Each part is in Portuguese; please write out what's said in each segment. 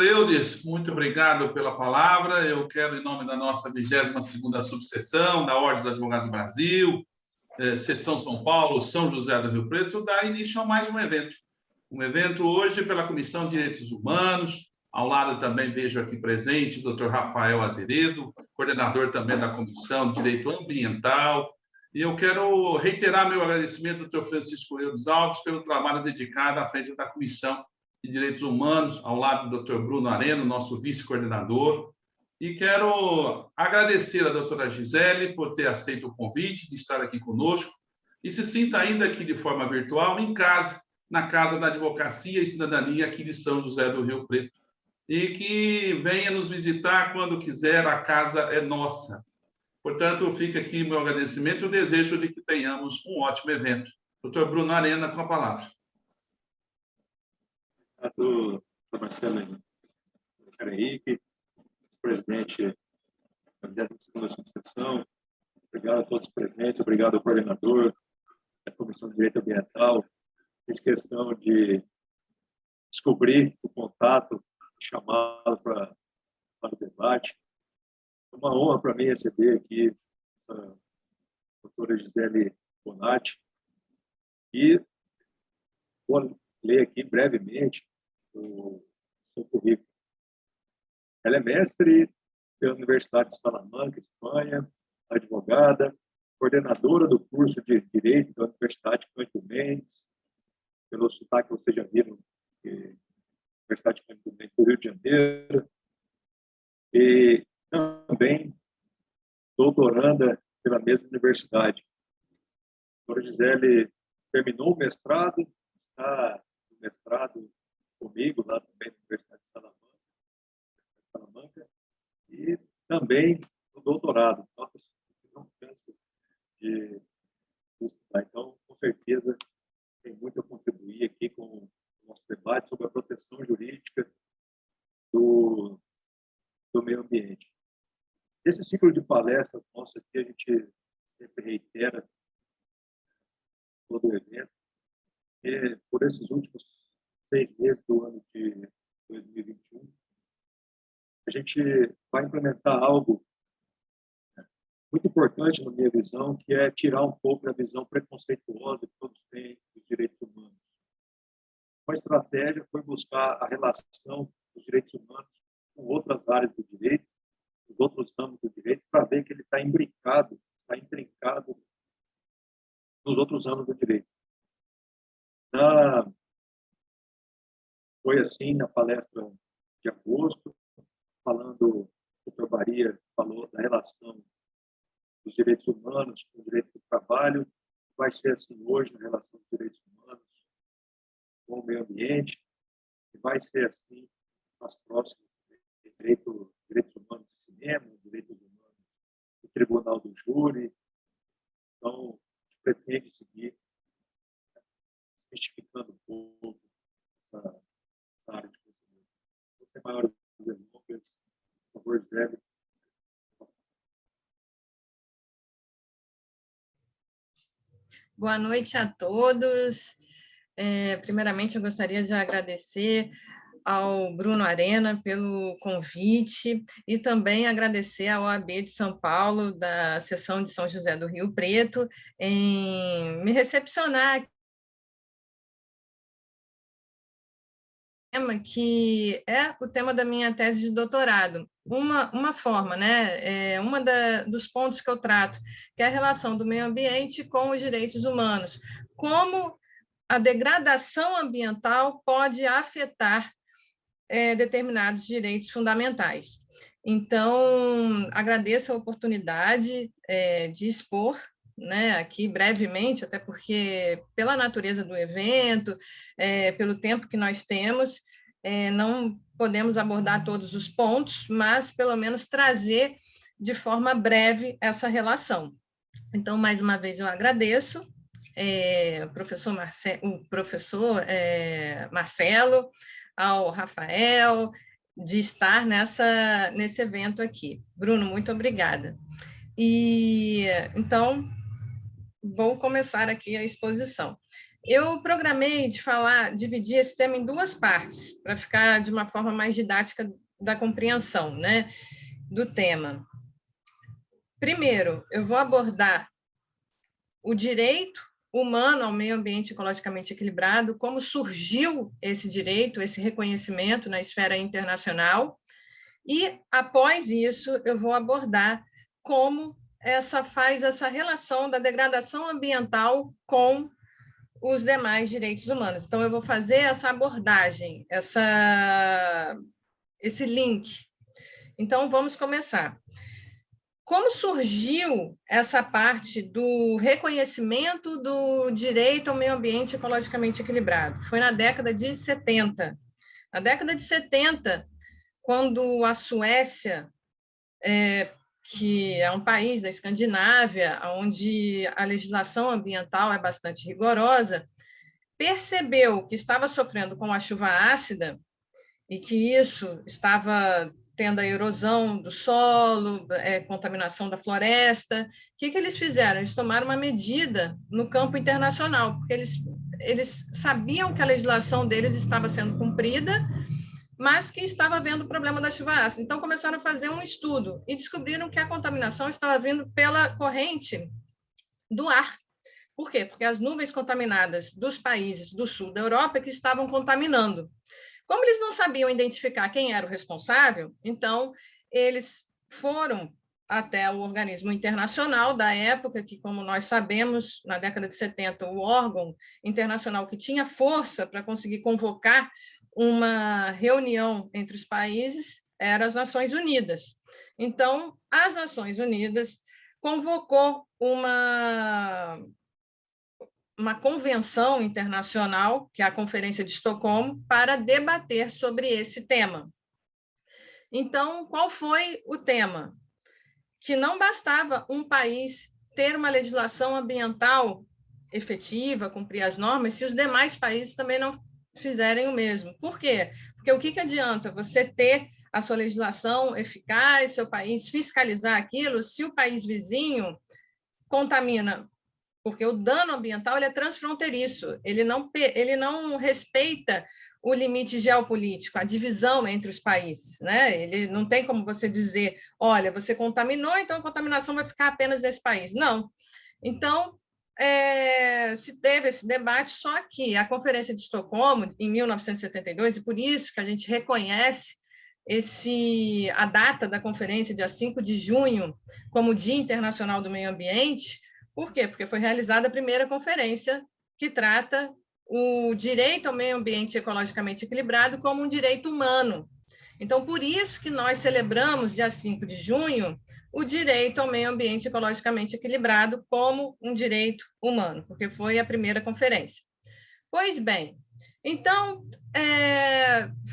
Vereador Eudes, muito obrigado pela palavra. Eu quero, em nome da nossa 22ª subseção, da Ordem dos Advogados do Brasil, Seção São Paulo, São José do Rio Preto, dar início a mais um evento. Um evento hoje pela Comissão de Direitos Humanos. Ao lado também vejo aqui presente o Dr. Rafael Azeredo, coordenador também da Comissão de Direito Ambiental. E eu quero reiterar meu agradecimento ao Dr. Francisco Eudes Alves pelo trabalho dedicado à frente da Comissão de Direitos Humanos, ao lado do Dr. Bruno Arena, nosso vice-coordenador. E quero agradecer à doutora Gisele por ter aceito o convite de estar aqui conosco e se sinta ainda aqui de forma virtual em casa, na Casa da Advocacia e Cidadania aqui de São José do Rio Preto. E que venha nos visitar quando quiser, a casa é nossa. Portanto, fica aqui meu agradecimento e o desejo de que tenhamos um ótimo evento. Dr. Bruno Arena, com a palavra. Obrigado, Marcelo Henrique, presidente da 22ª subseção. Obrigado a todos os presentes, obrigado ao coordenador da Comissão de Direito Ambiental. Fiz questão de descobrir o contato, chamá-lo para o debate. É uma honra para mim receber aqui a doutora Gisele Bonatti. E vou ler aqui brevemente o seu currículo. Ela é mestre pela Universidade de Salamanca, Espanha, advogada, coordenadora do curso de Direito da Universidade Cândido Mendes, pelo sotaque que vocês já viram, Universidade Cândido Mendes do Rio de Janeiro, e também doutoranda pela mesma universidade. A doutora Gisele terminou o mestrado, está no mestrado comigo, lá também na Universidade de Salamanca, e também no doutorado. Não cansa de estudar. Então, com certeza, tem muito a contribuir aqui com o nosso debate sobre a proteção jurídica do meio ambiente. Esse ciclo de palestras nosso aqui, a gente sempre reitera todo o evento, e por esses últimos 6 meses do ano de 2021, a gente vai implementar algo muito importante na minha visão, que é tirar um pouco da visão preconceituosa que todos têm dos direitos humanos. Uma estratégia foi buscar a relação dos direitos humanos com outras áreas do direito, os outros âmbitos do direito, para ver que ele está imbricado, está intrincado nos outros âmbitos do direito. Foi assim na palestra de agosto, falando, o Dr. Baria falou da relação dos direitos humanos com o direito do trabalho, vai ser assim hoje na relação dos direitos humanos com o meio ambiente, e vai ser assim nas próximas, direitos humanos do cinema, direitos humanos do tribunal do júri. Então, a gente pretende seguir desmistificando um pouco essa área de conhecimento. Sem maiores delongas, por favor, Zé. Boa noite a todos. Primeiramente, eu gostaria de agradecer ao Bruno Arena pelo convite e também agradecer à OAB de São Paulo, da seção de São José do Rio Preto, em me recepcionar, que é o tema da minha tese de doutorado. Uma forma, né? Dos pontos que eu trato, que é a relação do meio ambiente com os direitos humanos. Como a degradação ambiental pode afetar determinados direitos fundamentais. Então, agradeço a oportunidade de expor, né, aqui brevemente, até porque, pela natureza do evento, pelo tempo que nós temos, não podemos abordar todos os pontos, mas, pelo menos, trazer de forma breve essa relação. Então, mais uma vez, eu agradeço o professor Marcelo, ao Rafael, de estar nesse evento aqui. Bruno, muito obrigada. E, então, vou começar aqui a exposição. Eu programei dividir esse tema em duas partes, para ficar de uma forma mais didática da compreensão, né, do tema. Primeiro, eu vou abordar o direito humano ao meio ambiente ecologicamente equilibrado, como surgiu esse direito, esse reconhecimento na esfera internacional, e, após isso, eu vou abordar como faz essa relação da degradação ambiental com os demais direitos humanos. Então, eu vou fazer essa abordagem, esse link. Então, vamos começar. Como surgiu essa parte do reconhecimento do direito ao meio ambiente ecologicamente equilibrado? Foi na década de 70. Na década de 70, quando a Suécia, que é um país da Escandinávia, onde a legislação ambiental é bastante rigorosa, percebeu que estava sofrendo com a chuva ácida e que isso estava tendo a erosão do solo, contaminação da floresta. O que eles fizeram? Eles tomaram uma medida no campo internacional, porque eles sabiam que a legislação deles estava sendo cumprida, mas que estava havendo o problema da chuva ácida. Então, começaram a fazer um estudo e descobriram que a contaminação estava vindo pela corrente do ar. Por quê? Porque as nuvens contaminadas dos países do sul da Europa que estavam contaminando. Como eles não sabiam identificar quem era o responsável, então eles foram até o organismo internacional da época, que, como nós sabemos, na década de 70, o órgão internacional que tinha força para conseguir convocar uma reunião entre os países eram as Nações Unidas. Então, as Nações Unidas convocou uma convenção internacional, que é a Conferência de Estocolmo, para debater sobre esse tema. Então, qual foi o tema? Que não bastava um país ter uma legislação ambiental efetiva, cumprir as normas, se os demais países também não fizerem o mesmo. Por quê? Porque o que adianta você ter a sua legislação eficaz, seu país fiscalizar aquilo, se o país vizinho contamina? Porque o dano ambiental ele é transfronteiriço, ele não respeita o limite geopolítico, a divisão entre os países, né? Ele não tem como você dizer, olha, você contaminou, então a contaminação vai ficar apenas nesse país. Não. Então, se teve esse debate, só que a Conferência de Estocolmo, em 1972, e por isso que a gente reconhece a data da conferência, dia 5 de junho, como Dia Internacional do Meio Ambiente. Por quê? Porque foi realizada a primeira conferência que trata o direito ao meio ambiente ecologicamente equilibrado como um direito humano. Então, por isso que nós celebramos, dia 5 de junho, o direito ao meio ambiente ecologicamente equilibrado como um direito humano, porque foi a primeira conferência. Pois bem, então,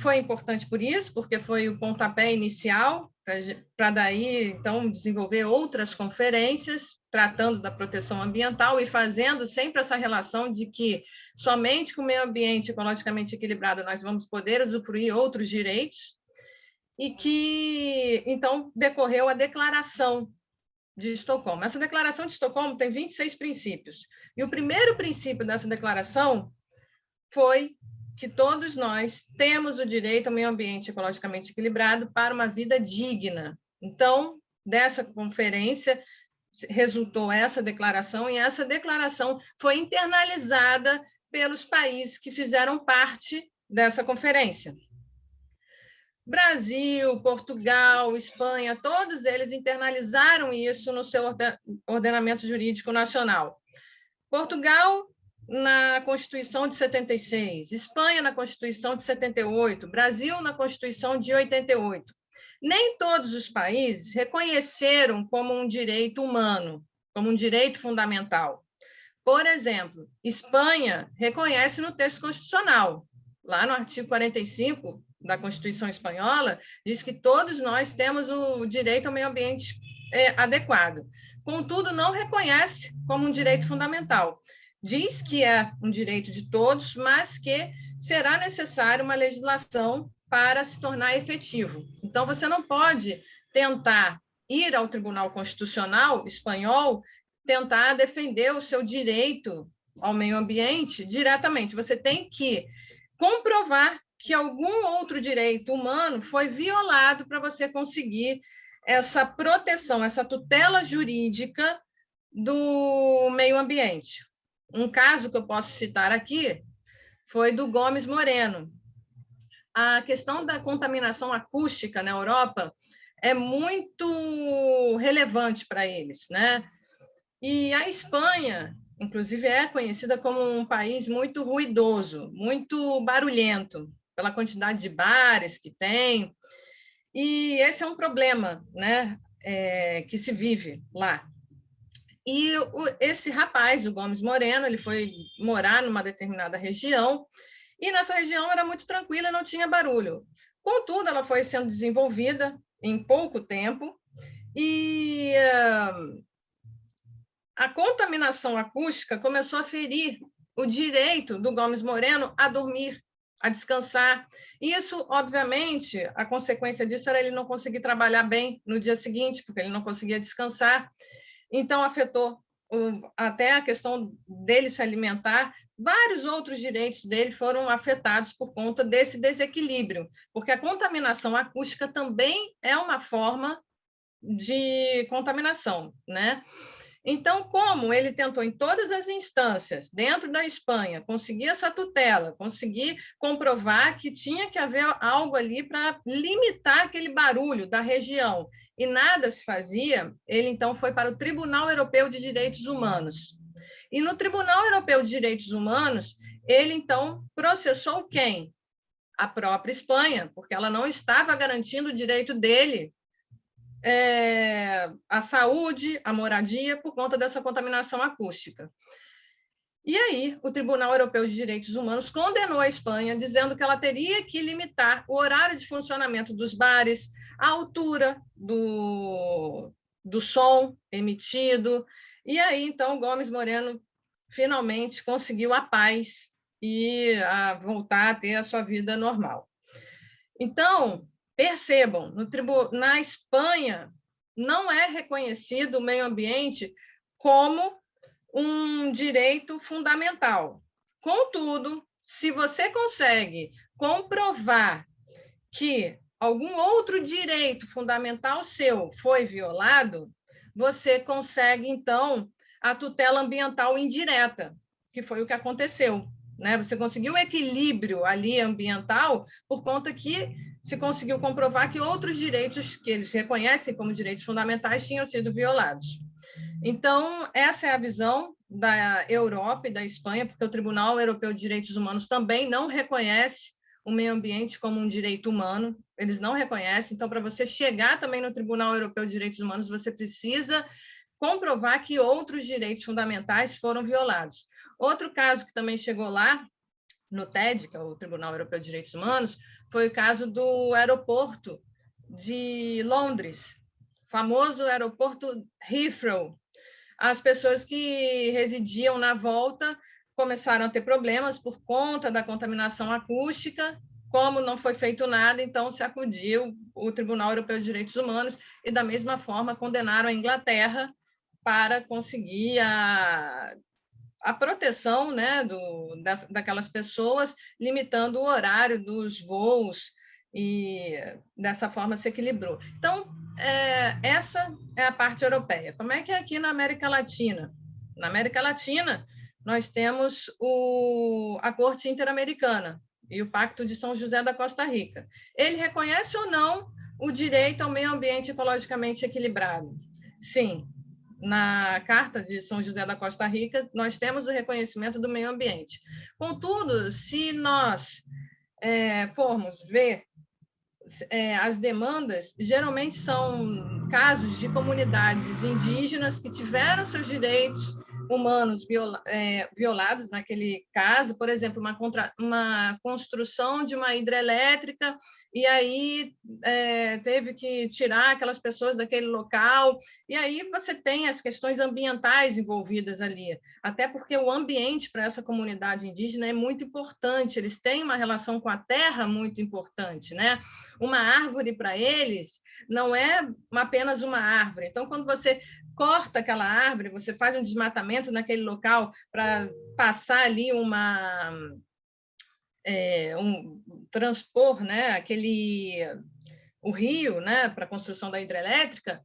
foi importante por isso, porque foi o pontapé inicial para daí, então, desenvolver outras conferências tratando da proteção ambiental e fazendo sempre essa relação de que somente com o meio ambiente ecologicamente equilibrado nós vamos poder usufruir outros direitos, e que, então, decorreu a Declaração de Estocolmo. Essa Declaração de Estocolmo tem 26 princípios, e o primeiro princípio dessa declaração foi que todos nós temos o direito ao meio ambiente ecologicamente equilibrado para uma vida digna. Então, dessa conferência resultou essa declaração, e essa declaração foi internalizada pelos países que fizeram parte dessa conferência. Brasil, Portugal, Espanha, todos eles internalizaram isso no seu ordenamento jurídico nacional. Portugal, na Constituição de 76, Espanha na Constituição de 78, Brasil na Constituição de 88. Nem todos os países reconheceram como um direito humano, como um direito fundamental. Por exemplo, Espanha reconhece no texto constitucional, lá no artigo 45 da Constituição Espanhola, diz que todos nós temos o direito ao meio ambiente adequado. Contudo, não reconhece como um direito fundamental. Diz que é um direito de todos, mas que será necessária uma legislação para se tornar efetivo. Então, você não pode tentar ir ao Tribunal Constitucional espanhol, tentar defender o seu direito ao meio ambiente diretamente. Você tem que comprovar que algum outro direito humano foi violado para você conseguir essa proteção, essa tutela jurídica do meio ambiente. Um caso que eu posso citar aqui foi do Gomes Moreno. A questão da contaminação acústica na Europa é muito relevante para eles, né? E a Espanha, inclusive, é conhecida como um país muito ruidoso, muito barulhento, pela quantidade de bares que tem. E esse é um problema, né? Que se vive lá. E esse rapaz, o Gomes Moreno, ele foi morar numa determinada região, e nessa região era muito tranquila, não tinha barulho. Contudo, ela foi sendo desenvolvida em pouco tempo, e a contaminação acústica começou a ferir o direito do Gomes Moreno a dormir, a descansar. Isso, obviamente, a consequência disso era ele não conseguir trabalhar bem no dia seguinte, porque ele não conseguia descansar. Então, afetou até a questão dele se alimentar. Vários outros direitos dele foram afetados por conta desse desequilíbrio, porque a contaminação acústica também é uma forma de contaminação, né? Então, como ele tentou em todas as instâncias, dentro da Espanha, conseguir essa tutela, conseguir comprovar que tinha que haver algo ali para limitar aquele barulho da região, e nada se fazia, ele então foi para o Tribunal Europeu de Direitos Humanos. E no Tribunal Europeu de Direitos Humanos, ele então processou quem? A própria Espanha, porque ela não estava garantindo o direito dele a saúde, a moradia, por conta dessa contaminação acústica. E aí, o Tribunal Europeu de Direitos Humanos condenou a Espanha, dizendo que ela teria que limitar o horário de funcionamento dos bares, a altura do som emitido. E aí, então, Gomes Moreno finalmente conseguiu a paz e voltar a ter a sua vida normal. Então, percebam, na Espanha não é reconhecido o meio ambiente como um direito fundamental. Contudo, se você consegue comprovar que algum outro direito fundamental seu foi violado, você consegue, então, a tutela ambiental indireta, que foi o que aconteceu, né? Você conseguiu um equilíbrio ali ambiental por conta que se conseguiu comprovar que outros direitos que eles reconhecem como direitos fundamentais tinham sido violados. Então, essa é a visão da Europa e da Espanha, porque o Tribunal Europeu de Direitos Humanos também não reconhece o meio ambiente como um direito humano, eles não reconhecem. Então, para você chegar também no Tribunal Europeu de Direitos Humanos, você precisa comprovar que outros direitos fundamentais foram violados. Outro caso que também chegou lá, no TED, que é o Tribunal Europeu de Direitos Humanos, foi o caso do aeroporto de Londres, famoso aeroporto Heathrow. As pessoas que residiam na volta começaram a ter problemas por conta da contaminação acústica. Como não foi feito nada, então se acudiu o Tribunal Europeu de Direitos Humanos e, da mesma forma, condenaram a Inglaterra para conseguir a proteção, né, daquelas pessoas, limitando o horário dos voos, e dessa forma se equilibrou. Então, essa é a parte europeia. Como é que é aqui na América Latina? Na América Latina, nós temos a Corte Interamericana e o Pacto de São José da Costa Rica. Ele reconhece ou não o direito ao meio ambiente ecologicamente equilibrado? Sim. Na Carta de São José da Costa Rica, nós temos o reconhecimento do meio ambiente. Contudo, se nós formos ver as demandas, geralmente são casos de comunidades indígenas que tiveram seus direitos humanos violados naquele caso, por exemplo, uma construção de uma hidrelétrica, e aí teve que tirar aquelas pessoas daquele local, e aí você tem as questões ambientais envolvidas ali, até porque o ambiente para essa comunidade indígena é muito importante, eles têm uma relação com a terra muito importante, né? Uma árvore para eles não é apenas uma árvore. Então, quando você corta aquela árvore, você faz um desmatamento naquele local para passar ali transpor, né, o rio, né, para a construção da hidrelétrica,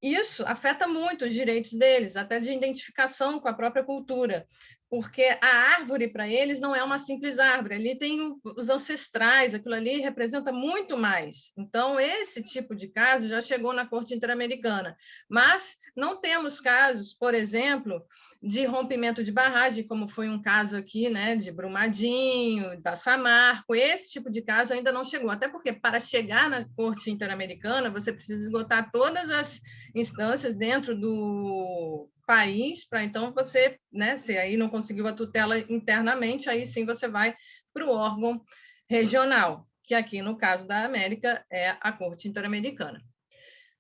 isso afeta muito os direitos deles, até de identificação com a própria cultura, porque a árvore, para eles, não é uma simples árvore, ali tem os ancestrais, aquilo ali representa muito mais. Então, esse tipo de caso já chegou na Corte Interamericana, mas não temos casos, por exemplo, de rompimento de barragem, como foi um caso aqui, né, de Brumadinho, da Samarco. Esse tipo de caso ainda não chegou, até porque para chegar na Corte Interamericana você precisa esgotar todas as instâncias dentro do país, para então você, né, se aí não conseguiu a tutela internamente, aí sim você vai para o órgão regional, que aqui no caso da América é a Corte Interamericana.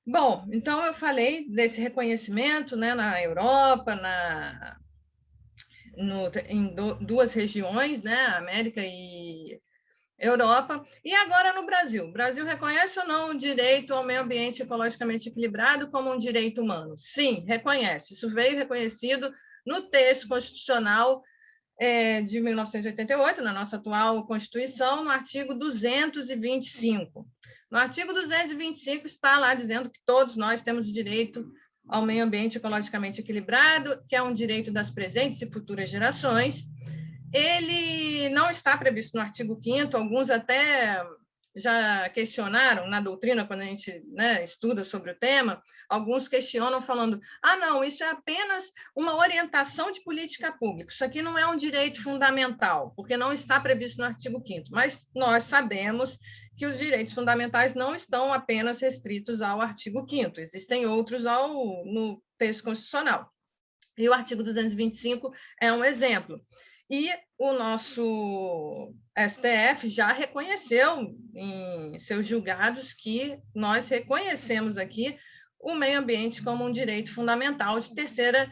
Bom, então eu falei desse reconhecimento, né, na Europa, em duas regiões, né, América e Europa, e agora no Brasil. O Brasil reconhece ou não o direito ao meio ambiente ecologicamente equilibrado como um direito humano? Sim, reconhece. Isso veio reconhecido no texto constitucional de 1988, na nossa atual Constituição, no artigo 225. No artigo 225 está lá dizendo que todos nós temos direito ao meio ambiente ecologicamente equilibrado, que é um direito das presentes e futuras gerações. Ele não está previsto no artigo 5º, alguns até já questionaram na doutrina, quando a gente, né, estuda sobre o tema, alguns questionam falando, não, isso é apenas uma orientação de política pública, isso aqui não é um direito fundamental, porque não está previsto no artigo 5º, mas nós sabemos que os direitos fundamentais não estão apenas restritos ao artigo 5º, existem outros no texto constitucional. E o artigo 225 é um exemplo. E o nosso STF já reconheceu em seus julgados que nós reconhecemos aqui o meio ambiente como um direito fundamental de terceira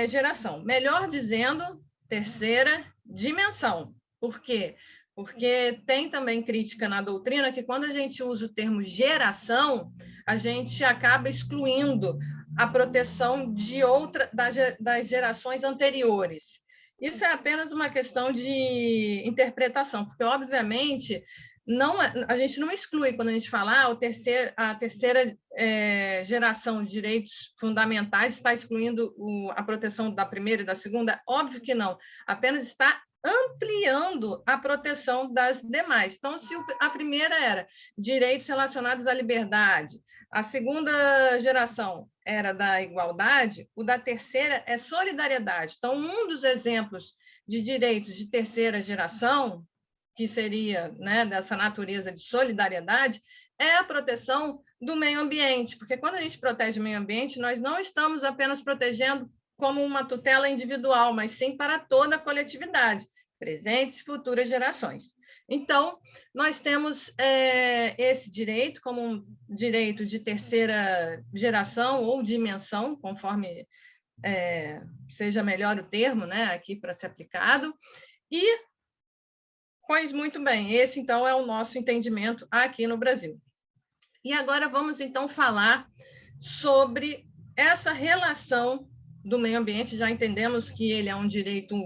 geração. Melhor dizendo, terceira dimensão. Por quê? Porque tem também crítica na doutrina que quando a gente usa o termo geração, a gente acaba excluindo a proteção das gerações anteriores. Isso é apenas uma questão de interpretação, porque, obviamente, a gente não exclui, quando a gente fala a terceira geração de direitos fundamentais está excluindo a proteção da primeira e da segunda, óbvio que não, apenas está ampliando a proteção das demais. Então, se a primeira era direitos relacionados à liberdade, a segunda geração era da igualdade, o da terceira é solidariedade. Então, um dos exemplos de direitos de terceira geração, que seria, né, dessa natureza de solidariedade, é a proteção do meio ambiente, porque quando a gente protege o meio ambiente, nós não estamos apenas protegendo como uma tutela individual, mas sim para toda a coletividade, presentes e futuras gerações. Então, nós temos esse direito como um direito de terceira geração ou dimensão, conforme seja melhor o termo, né, aqui para ser aplicado. E, pois muito bem, esse então é o nosso entendimento aqui no Brasil. E agora vamos então falar sobre essa relação do meio ambiente. Já entendemos que ele é um direito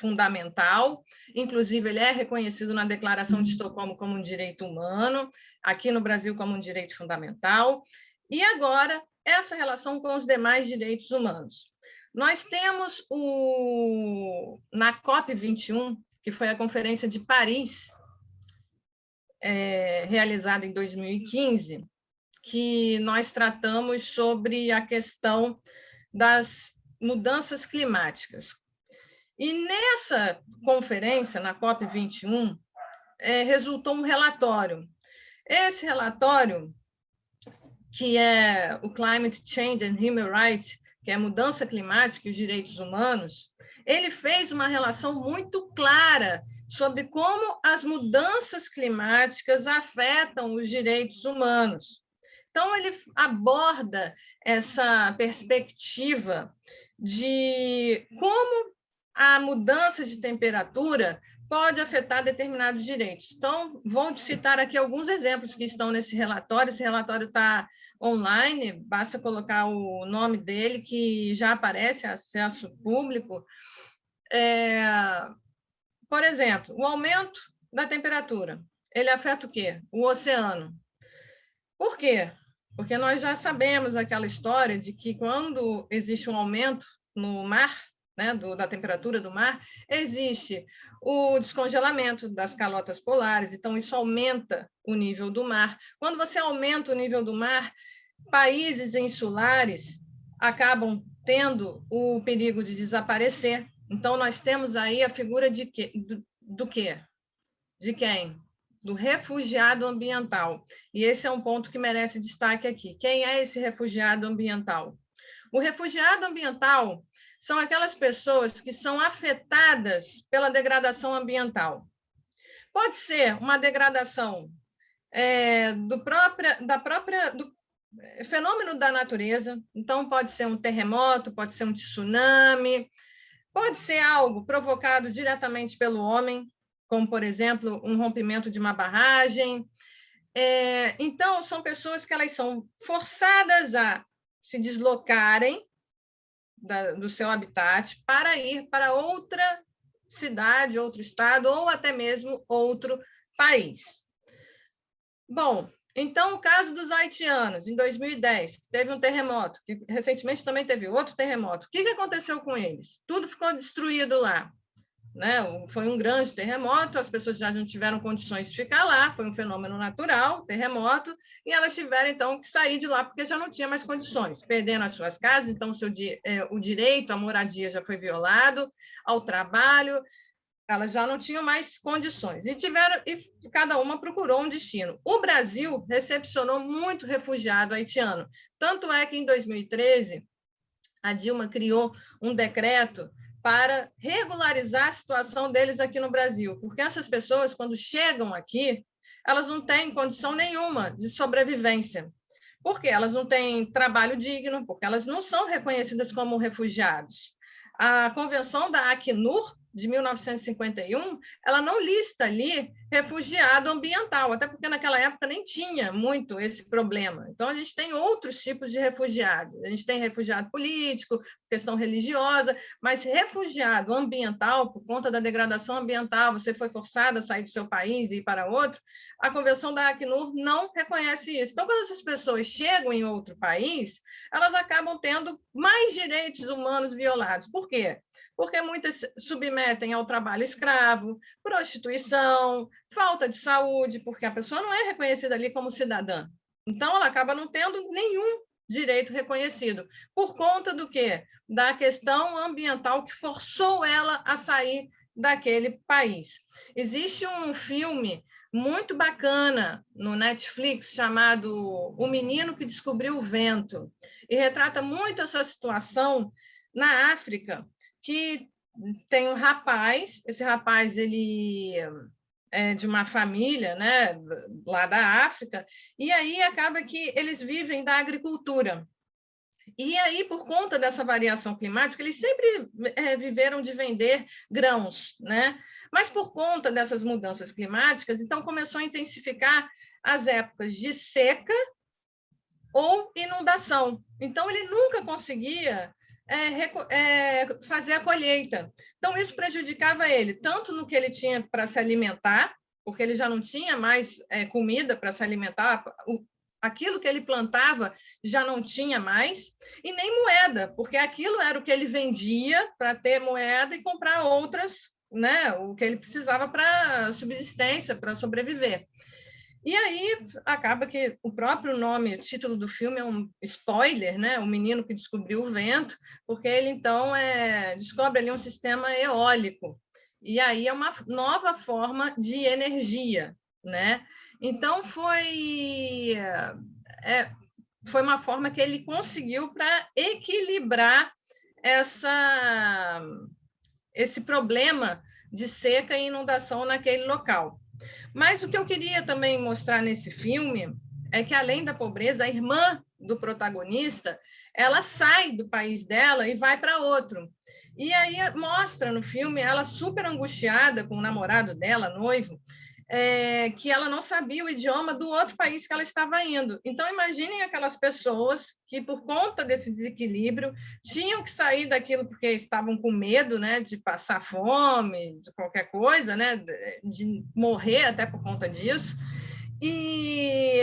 fundamental, inclusive ele é reconhecido na Declaração de Estocolmo como um direito humano, aqui no Brasil como um direito fundamental, e agora essa relação com os demais direitos humanos. Nós temos na COP21, que foi a Conferência de Paris, realizada em 2015, que nós tratamos sobre a questão das mudanças climáticas. E nessa conferência, na COP21, resultou um relatório. Esse relatório, que é o Climate Change and Human Rights, que é a mudança climática e os direitos humanos, ele fez uma relação muito clara sobre como as mudanças climáticas afetam os direitos humanos. Então, ele aborda essa perspectiva de como a mudança de temperatura pode afetar determinados direitos. Então, vou citar aqui alguns exemplos que estão nesse relatório. Esse relatório está online, basta colocar o nome dele, que já aparece, acesso público. Por exemplo, o aumento da temperatura, ele afeta o quê? O oceano. Por quê? Porque nós já sabemos aquela história de que quando existe um aumento no mar, né, da temperatura do mar, existe o descongelamento das calotas polares, então isso aumenta o nível do mar. Quando você aumenta o nível do mar, países insulares acabam tendo o perigo de desaparecer. Então, nós temos aí a figura de quê? Do quê? De quem? Do refugiado ambiental. E esse é um ponto que merece destaque aqui. Quem é esse refugiado ambiental? O refugiado ambiental são aquelas pessoas que são afetadas pela degradação ambiental. Pode ser uma degradação do fenômeno da natureza, então pode ser um terremoto, pode ser um tsunami, pode ser algo provocado diretamente pelo homem, como, por exemplo, um rompimento de uma barragem. Então, são pessoas que elas são forçadas a se deslocarem do seu habitat para ir para outra cidade, outro estado, ou até mesmo outro país. Bom, então, o caso dos haitianos, em 2010, teve um terremoto, que recentemente também teve outro terremoto. O que aconteceu com eles? Tudo ficou destruído lá, né? Foi um grande terremoto, as pessoas já não tiveram condições de ficar lá, foi um fenômeno natural, terremoto, e elas tiveram, então, que sair de lá, porque já não tinha mais condições, perdendo as suas casas, então o direito à moradia já foi violado, ao trabalho, elas já não tinham mais condições, e cada uma procurou um destino. O Brasil recepcionou muito refugiado haitiano, tanto é que, em 2013, a Dilma criou um decreto para regularizar a situação deles aqui no Brasil, porque essas pessoas, quando chegam aqui, elas não têm condição nenhuma de sobrevivência, porque elas não têm trabalho digno, porque elas não são reconhecidas como refugiados. A Convenção da Acnur, de 1951, ela não lista ali refugiado ambiental, até porque naquela época nem tinha muito esse problema. Então, a gente tem outros tipos de refugiado. A gente tem refugiado político, questão religiosa, mas refugiado ambiental, por conta da degradação ambiental, você foi forçado a sair do seu país e ir para outro, a Convenção da Acnur não reconhece isso. Então, quando essas pessoas chegam em outro país, elas acabam tendo mais direitos humanos violados. Por quê? Porque muitas submetem ao trabalho escravo, prostituição, falta de saúde, porque a pessoa não é reconhecida ali como cidadã. Então, ela acaba não tendo nenhum direito reconhecido. Por conta do quê? Da questão ambiental que forçou ela a sair daquele país. Existe um filme muito bacana no Netflix chamado O Menino que Descobriu o Vento, e retrata muito essa situação na África, que tem um rapaz, esse rapaz ele é de uma família, né, lá da África, e aí acaba que eles vivem da agricultura. E aí, por conta dessa variação climática, eles sempre viveram de vender grãos, né? Mas por conta dessas mudanças climáticas, então começou a intensificar as épocas de seca ou inundação. Então, ele nunca conseguia fazer a colheita. Então, isso prejudicava ele, tanto no que ele tinha para se alimentar, porque ele já não tinha mais comida para se alimentar, aquilo que ele plantava já não tinha mais, e nem moeda, porque aquilo era o que ele vendia para ter moeda e comprar outras, né, o que ele precisava para subsistência, para sobreviver. E aí acaba que o próprio nome, o título do filme é um spoiler, né? O menino que descobriu o vento, porque ele então descobre ali um sistema eólico. E aí é uma nova forma de energia, né? Então foi uma forma que ele conseguiu para equilibrar esse problema de seca e inundação naquele local. Mas o que eu queria também mostrar nesse filme é que, além da pobreza, a irmã do protagonista, ela sai do país dela e vai para outro. E aí mostra no filme ela super angustiada com o namorado dela, noivo, que ela não sabia o idioma do outro país que ela estava indo. Então, imaginem aquelas pessoas que, por conta desse desequilíbrio, tinham que sair daquilo porque estavam com medo, né, de passar fome, de qualquer coisa, né, de morrer até por conta disso, e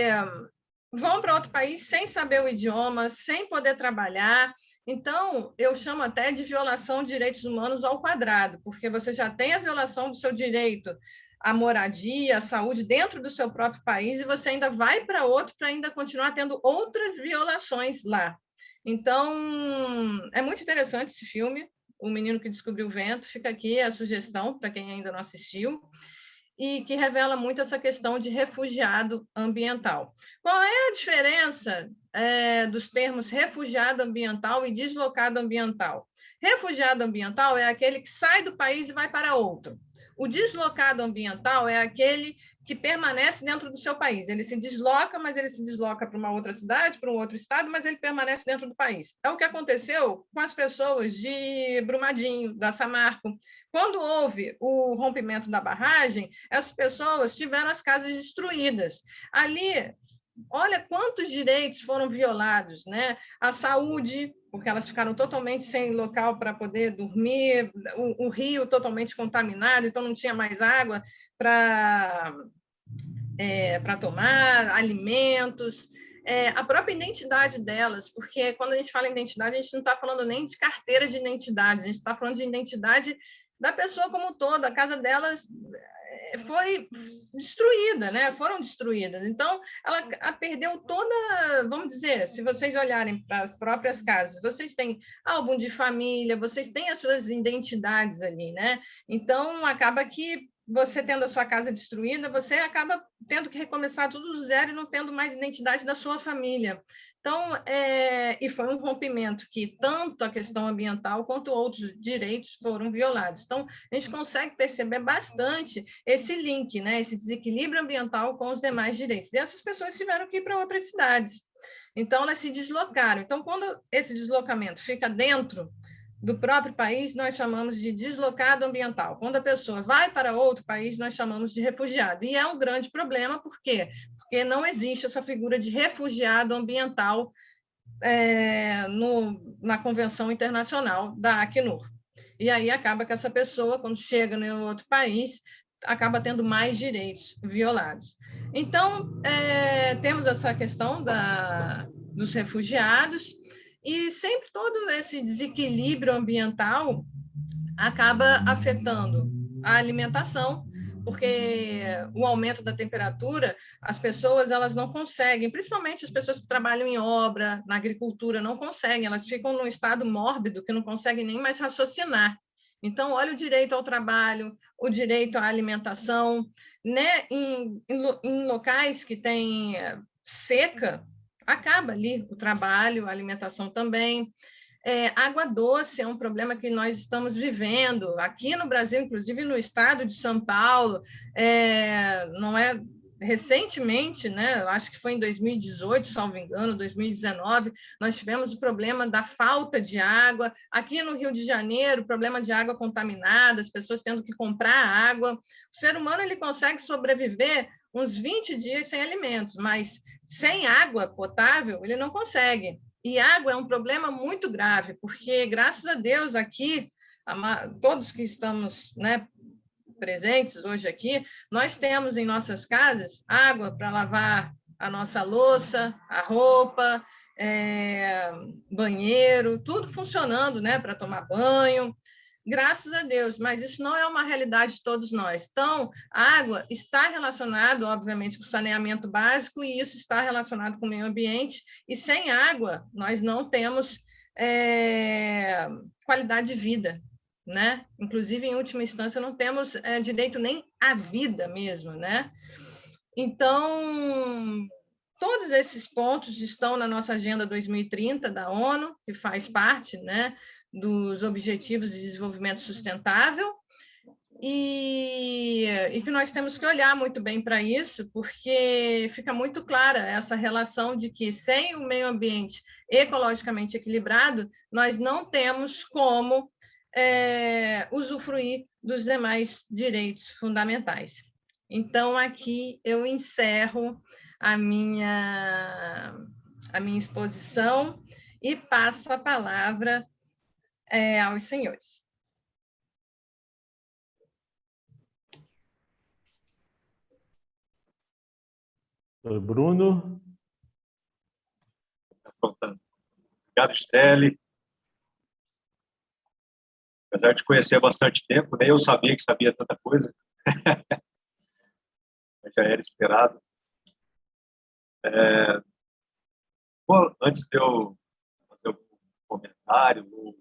vão para outro país sem saber o idioma, sem poder trabalhar. Então, eu chamo até de violação de direitos humanos ao quadrado, porque você já tem a violação do seu direito à moradia, à saúde dentro do seu próprio país, e você ainda vai para outro para ainda continuar tendo outras violações lá. Então, é muito interessante esse filme, O Menino que Descobriu o Vento. Fica aqui a sugestão para quem ainda não assistiu, e que revela muito essa questão de refugiado ambiental. Qual é a diferença dos termos refugiado ambiental e deslocado ambiental? Refugiado ambiental é aquele que sai do país e vai para outro. O deslocado ambiental é aquele que permanece dentro do seu país. Ele se desloca, mas ele se desloca para uma outra cidade, para um outro estado, mas ele permanece dentro do país. É o que aconteceu com as pessoas de Brumadinho, da Samarco. Quando houve o rompimento da barragem, essas pessoas tiveram as casas destruídas. Ali, olha quantos direitos foram violados, né? A saúde, porque elas ficaram totalmente sem local para poder dormir, o rio totalmente contaminado, então não tinha mais água para tomar, alimentos, a própria identidade delas, porque quando a gente fala em identidade, a gente não está falando nem de carteira de identidade, a gente está falando de identidade da pessoa como um todo. A casa delas foi destruída, né? Foram destruídas. Então, ela perdeu toda, vamos dizer, se vocês olharem para as próprias casas, vocês têm álbum de família, vocês têm as suas identidades ali, né? Então, acaba que você tendo a sua casa destruída, você acaba tendo que recomeçar tudo do zero e não tendo mais identidade da sua família. Então, e foi um rompimento que tanto a questão ambiental quanto outros direitos foram violados. Então, a gente consegue perceber bastante esse link, né, esse desequilíbrio ambiental com os demais direitos. E essas pessoas tiveram que ir para outras cidades. Então, elas se deslocaram. Então, quando esse deslocamento fica dentro do próprio país, nós chamamos de deslocado ambiental. Quando a pessoa vai para outro país, nós chamamos de refugiado. E é um grande problema, por quê? Porque não existe essa figura de refugiado ambiental na Convenção Internacional da Acnur. E aí acaba que essa pessoa, quando chega em outro país, acaba tendo mais direitos violados. Então, temos essa questão dos refugiados, e sempre todo esse desequilíbrio ambiental acaba afetando a alimentação, porque o aumento da temperatura, as pessoas elas não conseguem, principalmente as pessoas que trabalham em obra, na agricultura, não conseguem, elas ficam num estado mórbido que não conseguem nem mais raciocinar. Então, olha o direito ao trabalho, o direito à alimentação, né? Em locais que tem seca, acaba ali o trabalho, a alimentação também. Água doce é um problema que nós estamos vivendo aqui no Brasil, inclusive no estado de São Paulo. Não é recentemente, né? Eu acho que foi em 2018, salvo engano, 2019, nós tivemos o problema da falta de água. Aqui no Rio de Janeiro, problema de água contaminada, as pessoas tendo que comprar água. O ser humano ele consegue sobreviver uns 20 dias sem alimentos, mas sem água potável ele não consegue. E água é um problema muito grave, porque, graças a Deus, aqui, todos que estamos, né, presentes hoje aqui, nós temos em nossas casas água para lavar a nossa louça, a roupa, banheiro, tudo funcionando, né, para tomar banho. Graças a Deus, mas isso não é uma realidade de todos nós. Então, a água está relacionada, obviamente, com o saneamento básico, e isso está relacionado com o meio ambiente, e sem água nós não temos qualidade de vida, né? Inclusive, em última instância, não temos direito nem à vida mesmo, né? Então, todos esses pontos estão na nossa Agenda 2030 da ONU, que faz parte, né, dos Objetivos de Desenvolvimento Sustentável, e que nós temos que olhar muito bem para isso, porque fica muito clara essa relação de que, sem o meio ambiente ecologicamente equilibrado, nós não temos como usufruir dos demais direitos fundamentais. Então, aqui eu encerro a minha exposição e passo a palavra aos senhores. Oi, Bruno. Obrigado, Gisele. Apesar de conhecer há bastante tempo, nem eu sabia que sabia tanta coisa. Já era esperado. Bom, antes de eu fazer um comentário ou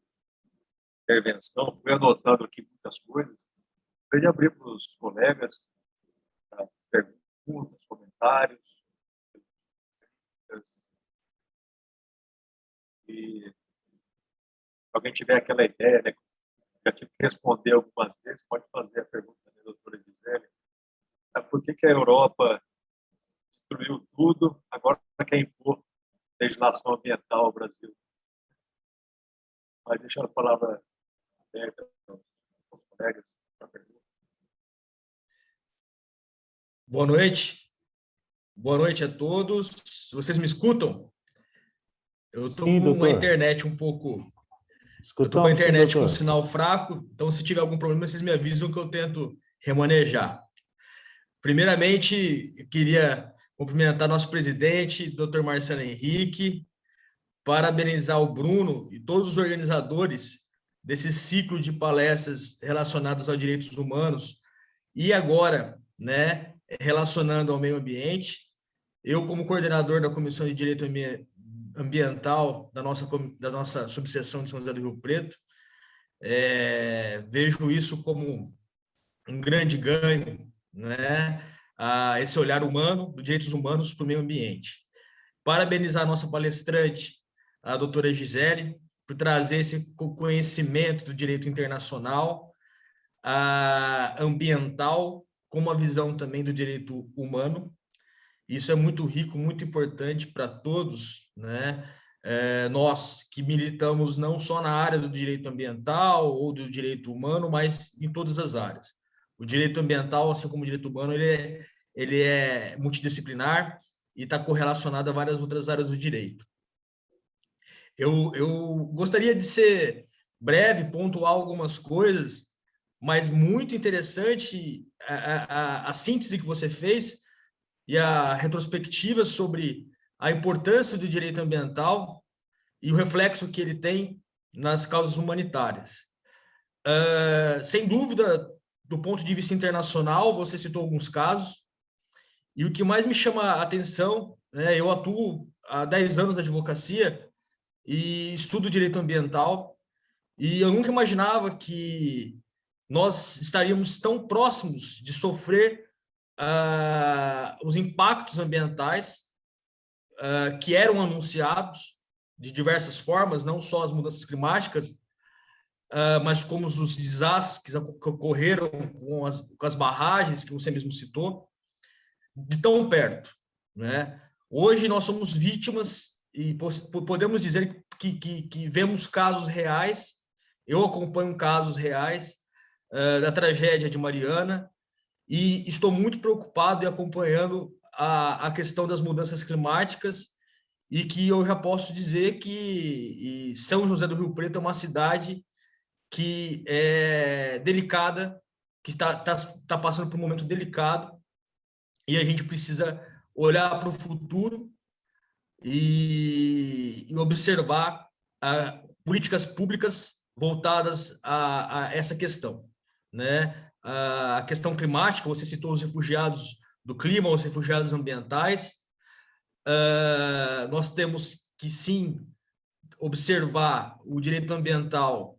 intervenção, fui anotando aqui muitas coisas. Para ele abrir para os colegas, perguntas, comentários. E se alguém tiver aquela ideia, né, já tive que responder algumas vezes, pode fazer a pergunta da doutora Gisele. Por que a Europa destruiu tudo, agora quer impor legislação ambiental ao Brasil? Mas deixando a palavra aberta aos colegas para pergunta. Boa noite. Boa noite a todos. Vocês me escutam? Eu estou com a internet um pouco... Eu estou com a internet com sinal fraco, então se tiver algum problema, vocês me avisam que eu tento remanejar. Primeiramente, eu queria cumprimentar nosso presidente, Dr. Marcelo Henrique, parabenizar o Bruno e todos os organizadores desse ciclo de palestras relacionadas aos direitos humanos e agora, né, relacionando ao meio ambiente. Eu, como coordenador da Comissão de Direito Ambiental da nossa subseção de São José do Rio Preto, vejo isso como um grande ganho, né? Esse olhar humano, dos direitos humanos para o meio ambiente. Parabenizar a nossa palestrante, a doutora Gisele, por trazer esse conhecimento do direito internacional, ambiental, com uma visão também do direito humano. Isso é muito rico, muito importante para todos, né? Nós que militamos não só na área do direito ambiental ou do direito humano, mas em todas as áreas. O direito ambiental, assim como o direito humano, ele é multidisciplinar e está correlacionado a várias outras áreas do direito. Eu gostaria de ser breve, pontuar algumas coisas, mas muito interessante a síntese que você fez e a retrospectiva sobre a importância do direito ambiental e o reflexo que ele tem nas causas humanitárias. Sem dúvida, do ponto de vista internacional, você citou alguns casos, e o que mais me chama a atenção, né, eu atuo há 10 anos na advocacia e estudo direito ambiental, e eu nunca imaginava que nós estaríamos tão próximos de sofrer os impactos ambientais que eram anunciados de diversas formas, não só as mudanças climáticas, mas como os desastres que ocorreram com as barragens, que você mesmo citou, de tão perto, né? Hoje nós somos vítimas e podemos dizer que vemos casos reais, eu acompanho casos reais da tragédia de Mariana, e estou muito preocupado e acompanhando a questão das mudanças climáticas, e que eu já posso dizer que São José do Rio Preto é uma cidade que é delicada, que está passando por um momento delicado, e a gente precisa olhar para o futuro e observar políticas públicas voltadas a essa questão, né? A questão climática, você citou os refugiados do clima, os refugiados ambientais. Nós temos que, sim, observar o direito ambiental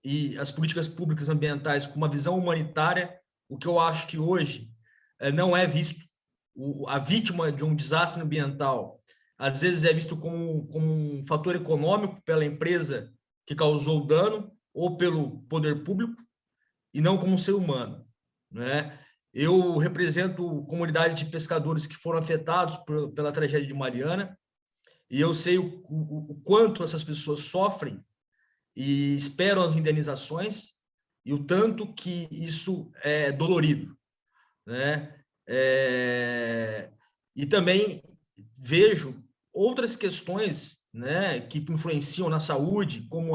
e as políticas públicas ambientais com uma visão humanitária, o que eu acho que hoje não é visto. A vítima de um desastre ambiental, às vezes, é visto como um fator econômico pela empresa que causou o dano ou pelo poder público, e não como um ser humano, né? Eu represento comunidades de pescadores que foram afetados pela tragédia de Mariana, e eu sei o quanto essas pessoas sofrem, e esperam as indenizações e o tanto que isso é dolorido, né? E também vejo outras questões, né, que influenciam na saúde, como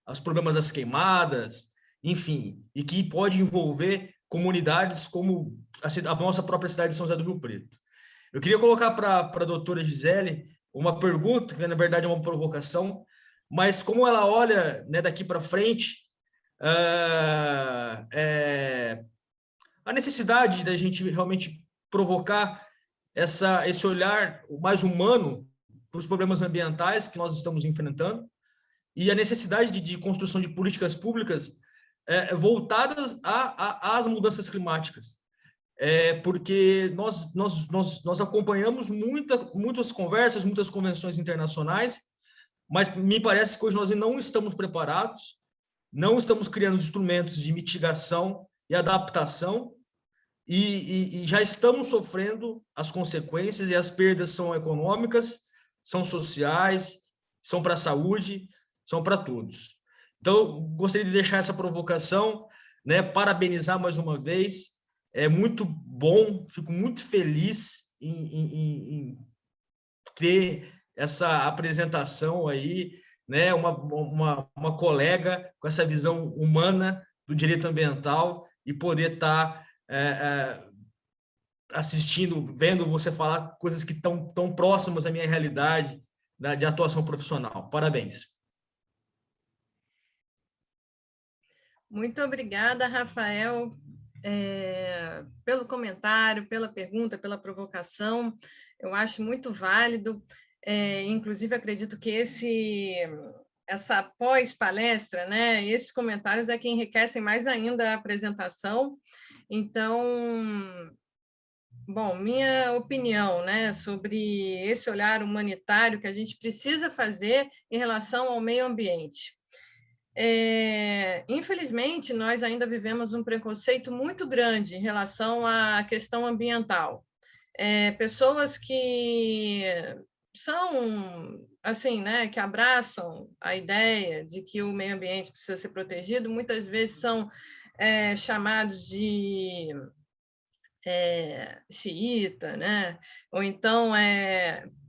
os problemas das queimadas, enfim, e que pode envolver comunidades como a nossa própria cidade de São José do Rio Preto. Eu queria colocar para a doutora Gisele uma pergunta, que na verdade é uma provocação, mas como ela olha, né, daqui para frente, a necessidade da gente realmente provocar esse olhar mais humano para os problemas ambientais que nós estamos enfrentando e a necessidade de construção de políticas públicas voltadas às mudanças climáticas. Porque nós acompanhamos muitas conversas, muitas convenções internacionais, mas me parece que hoje nós não estamos preparados, não estamos criando instrumentos de mitigação e adaptação, e já estamos sofrendo as consequências, e as perdas são econômicas, são sociais, são para a saúde, são para todos. Então, gostaria de deixar essa provocação, né, parabenizar mais uma vez. É muito bom, fico muito feliz em ter essa apresentação aí, né, uma colega com essa visão humana do direito ambiental e poder estar assistindo, vendo você falar coisas que estão tão próximas à minha realidade de atuação profissional. Parabéns. Muito obrigada, Rafael, pelo comentário, pela pergunta, pela provocação. Eu acho muito válido. Inclusive, acredito que essa pós-palestra, né, esses comentários é que enriquecem mais ainda a apresentação. Então, bom, minha opinião, né, sobre esse olhar humanitário que a gente precisa fazer em relação ao meio ambiente. Infelizmente, nós ainda vivemos um preconceito muito grande em relação à questão ambiental. Pessoas que são, assim, né, que abraçam a ideia de que o meio ambiente precisa ser protegido, muitas vezes são chamados de xiita, né? Ou então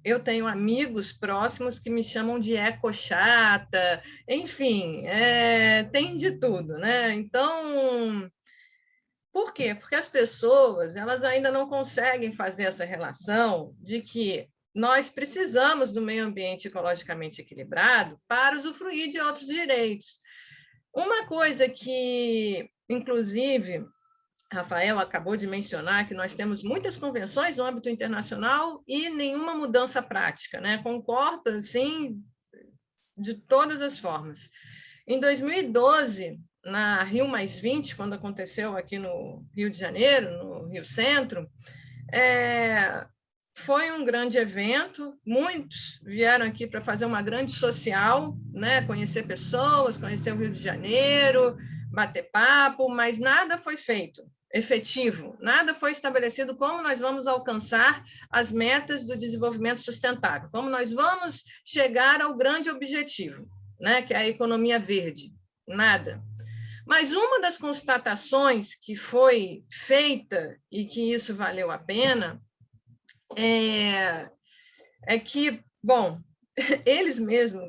eu tenho amigos próximos que me chamam de ecochata, enfim, tem de tudo, né? Então, por quê? Porque as pessoas elas ainda não conseguem fazer essa relação de que nós precisamos do meio ambiente ecologicamente equilibrado para usufruir de outros direitos. Uma coisa que, inclusive, Rafael acabou de mencionar, que nós temos muitas convenções no âmbito internacional e nenhuma mudança prática, né? Concordo, assim, de todas as formas. Em 2012, na Rio+20, quando aconteceu aqui no Rio de Janeiro, no Rio Centro, foi um grande evento, muitos vieram aqui para fazer uma grande social, né? Conhecer pessoas, conhecer o Rio de Janeiro, bater papo, mas nada foi feito efetivo, nada foi estabelecido como nós vamos alcançar as metas do desenvolvimento sustentável, como nós vamos chegar ao grande objetivo, né, que é a economia verde, nada. Mas uma das constatações que foi feita e que isso valeu a pena é que, bom, eles mesmos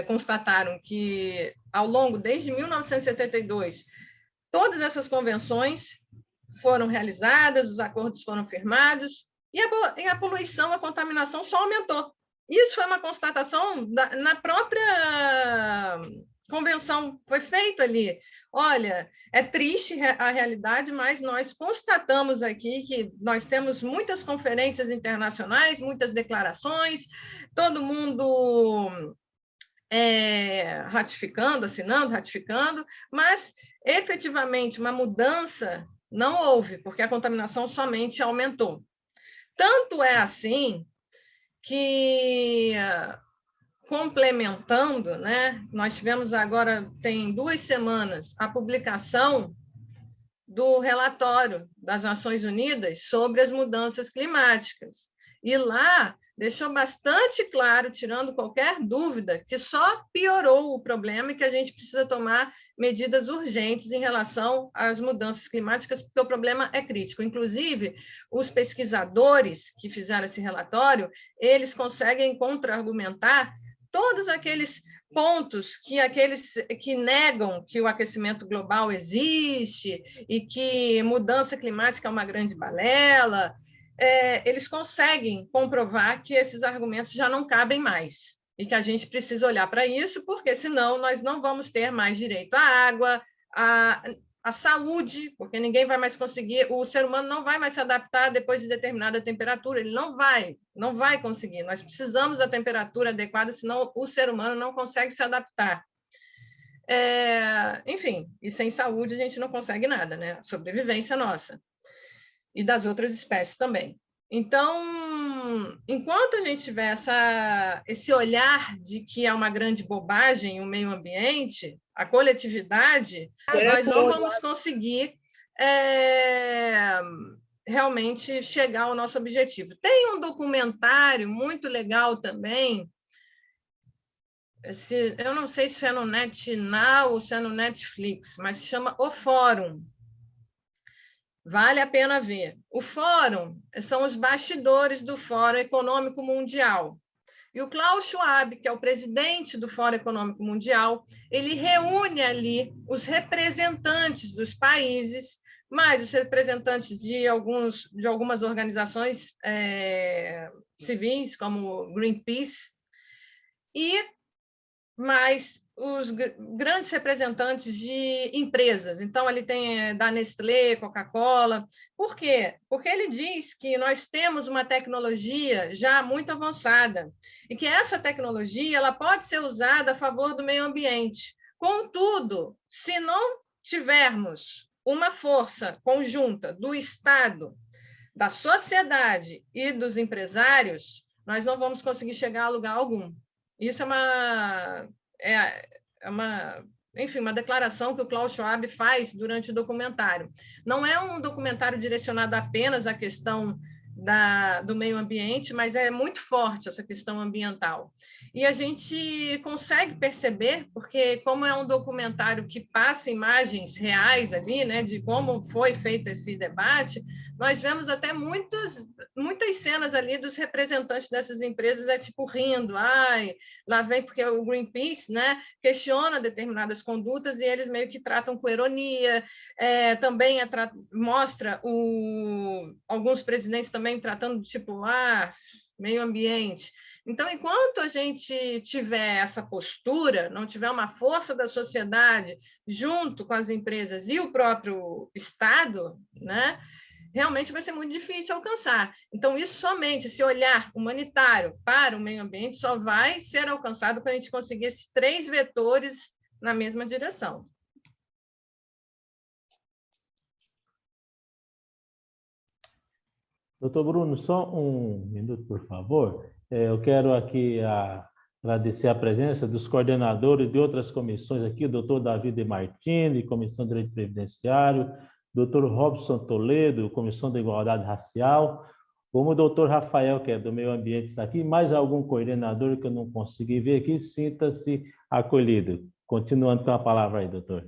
constataram que, ao longo, desde 1972, todas essas convenções foram realizadas, os acordos foram firmados, e a poluição, a contaminação só aumentou. Isso foi uma constatação na própria convenção, foi feito ali. Olha, é triste a realidade, mas nós constatamos aqui que nós temos muitas conferências internacionais, muitas declarações, todo mundo ratificando, assinando, ratificando, mas efetivamente uma mudança não houve, porque a contaminação somente aumentou. Tanto é assim que, complementando, né, nós tivemos agora, tem 2 semanas, a publicação do relatório das Nações Unidas sobre as mudanças climáticas. E lá deixou bastante claro, tirando qualquer dúvida, que só piorou o problema e que a gente precisa tomar medidas urgentes em relação às mudanças climáticas, porque o problema é crítico. Inclusive, os pesquisadores que fizeram esse relatório, eles conseguem contra-argumentar todos aqueles pontos que aqueles que negam que o aquecimento global existe e que mudança climática é uma grande balela, eles conseguem comprovar que esses argumentos já não cabem mais e que a gente precisa olhar para isso, porque senão nós não vamos ter mais direito à água, à saúde, porque ninguém vai mais conseguir, o ser humano não vai mais se adaptar depois de determinada temperatura, ele não vai conseguir. Nós precisamos da temperatura adequada, senão o ser humano não consegue se adaptar. Enfim, e sem saúde a gente não consegue nada, né? A sobrevivência nossa. E das outras espécies também. Então, enquanto a gente tiver esse olhar de que é uma grande bobagem o meio ambiente, a coletividade, nós não vamos conseguir realmente chegar ao nosso objetivo. Tem um documentário muito legal também, eu não sei se é no NetNow ou se é no Netflix, mas se chama O Fórum. Vale a pena ver. O Fórum são os bastidores do Fórum Econômico Mundial. E o Klaus Schwab, que é o presidente do Fórum Econômico Mundial, ele reúne ali os representantes dos países, mais os representantes de algumas organizações civis, como Greenpeace, e mais os grandes representantes de empresas. Então, ali tem da Nestlé, Coca-Cola. Por quê? Porque ele diz que nós temos uma tecnologia já muito avançada e que essa tecnologia ela pode ser usada a favor do meio ambiente. Contudo, se não tivermos uma força conjunta do Estado, da sociedade e dos empresários, nós não vamos conseguir chegar a lugar algum. Isso enfim, uma declaração que o Klaus Schwab faz durante o documentário. Não é um documentário direcionado apenas à questão do meio ambiente, mas é muito forte essa questão ambiental. E a gente consegue perceber, porque como é um documentário que passa imagens reais ali, né, de como foi feito esse debate, nós vemos até muitas cenas ali dos representantes dessas empresas, tipo rindo, lá vem, porque o Greenpeace, né, questiona determinadas condutas e eles meio que tratam com ironia, também mostra alguns presidentes também tratando tipo, meio ambiente. Então, enquanto a gente tiver essa postura, não tiver uma força da sociedade junto com as empresas e o próprio Estado, né, realmente vai ser muito difícil alcançar. Então, isso somente, esse olhar humanitário para o meio ambiente só vai ser alcançado quando a gente conseguir esses 3 vetores na mesma direção. Doutor Bruno, só um minuto, por favor. Eu quero aqui agradecer a presença dos coordenadores de outras comissões aqui, o doutor Davi de Martini, Comissão de Direito Previdenciário, doutor Robson Toledo, Comissão de Igualdade Racial, como o doutor Rafael, que é do Meio Ambiente, está aqui, mais algum coordenador que eu não consegui ver aqui, sinta-se acolhido. Continuando com a palavra aí, doutor.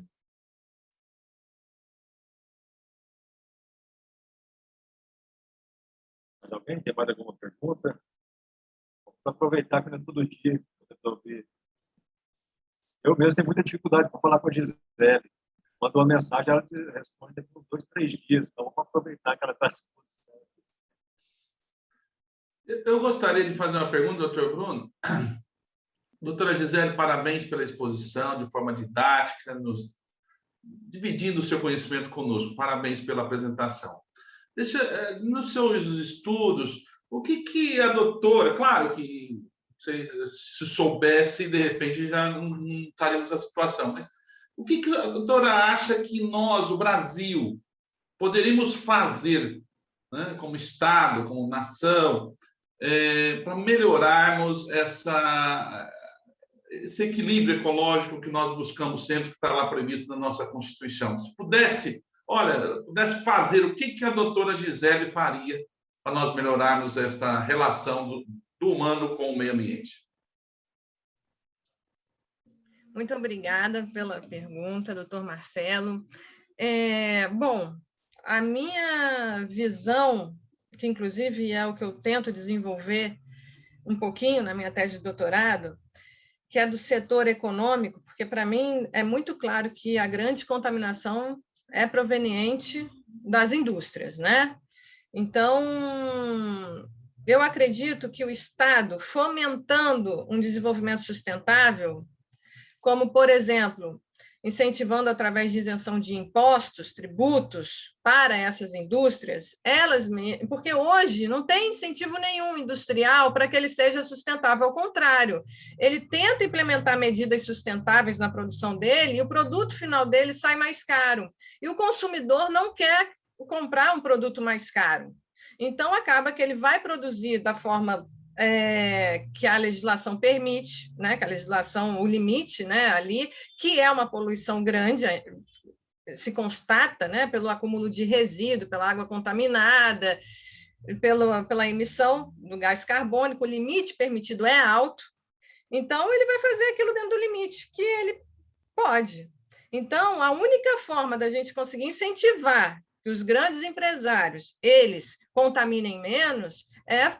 Alguém tem mais alguma pergunta? Vou aproveitar que não é todo dia que eu resolvi. Eu mesmo tenho muita dificuldade para falar com a Gisele. Mandou uma mensagem, ela responde por 2, 3 dias. Então, vamos aproveitar que ela está à disposição. Eu gostaria de fazer uma pergunta, doutor Bruno. Doutora Gisele, parabéns pela exposição, de forma didática, dividindo o seu conhecimento conosco. Parabéns pela apresentação. Nos seus estudos, o que a doutora... Claro que se soubesse, de repente, já não estaríamos nessa situação, mas o que a doutora acha que nós, o Brasil, poderíamos fazer, né, como Estado, como nação, para melhorarmos esse equilíbrio ecológico que nós buscamos sempre, que está lá previsto na nossa Constituição? Se pudesse fazer, o que a doutora Gisele faria para nós melhorarmos esta relação do humano com o meio ambiente? Muito obrigada pela pergunta, doutor Marcelo. Bom, a minha visão, que inclusive é o que eu tento desenvolver um pouquinho na minha tese de doutorado, que é do setor econômico, porque para mim é muito claro que a grande contaminação é proveniente das indústrias, né? Então, eu acredito que o Estado, fomentando um desenvolvimento sustentável, como, por exemplo, incentivando através de isenção de impostos, tributos para essas indústrias, porque hoje não tem incentivo nenhum industrial para que ele seja sustentável, ao contrário, ele tenta implementar medidas sustentáveis na produção dele e o produto final dele sai mais caro. E o consumidor não quer comprar um produto mais caro. Então, acaba que ele vai produzir da forma que a legislação permite, né, que a legislação, o limite, né, ali, que é uma poluição grande, se constata, né, pelo acúmulo de resíduo, pela água contaminada, pela emissão do gás carbônico, o limite permitido é alto, então ele vai fazer aquilo dentro do limite que ele pode. Então, a única forma da gente conseguir incentivar que os grandes empresários, eles contaminem menos, é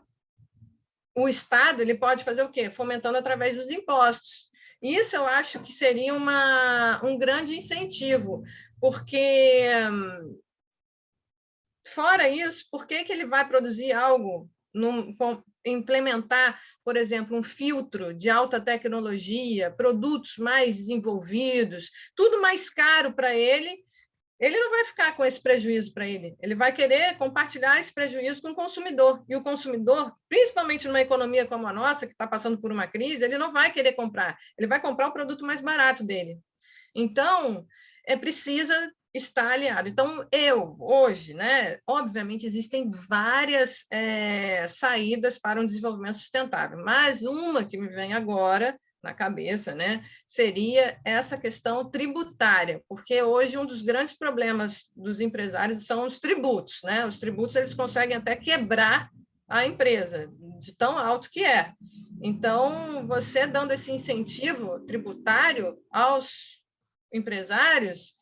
o Estado ele pode fazer o quê? Fomentando através dos impostos. Isso eu acho que seria um grande incentivo, porque, fora isso, por que ele vai produzir algo, implementar, por exemplo, um filtro de alta tecnologia, produtos mais desenvolvidos, tudo mais caro para ele? Ele não vai ficar com esse prejuízo para ele, ele vai querer compartilhar esse prejuízo com o consumidor, e o consumidor, principalmente numa economia como a nossa, que está passando por uma crise, ele não vai querer comprar, ele vai comprar o produto mais barato dele. Então, precisa estar aliado. Então, hoje, né, obviamente, existem várias saídas para um desenvolvimento sustentável, mas uma que me vem agora na cabeça, né, seria essa questão tributária, porque hoje um dos grandes problemas dos empresários são os tributos, né? Os tributos eles conseguem até quebrar a empresa, de tão alto que é. Então, você dando esse incentivo tributário aos empresários,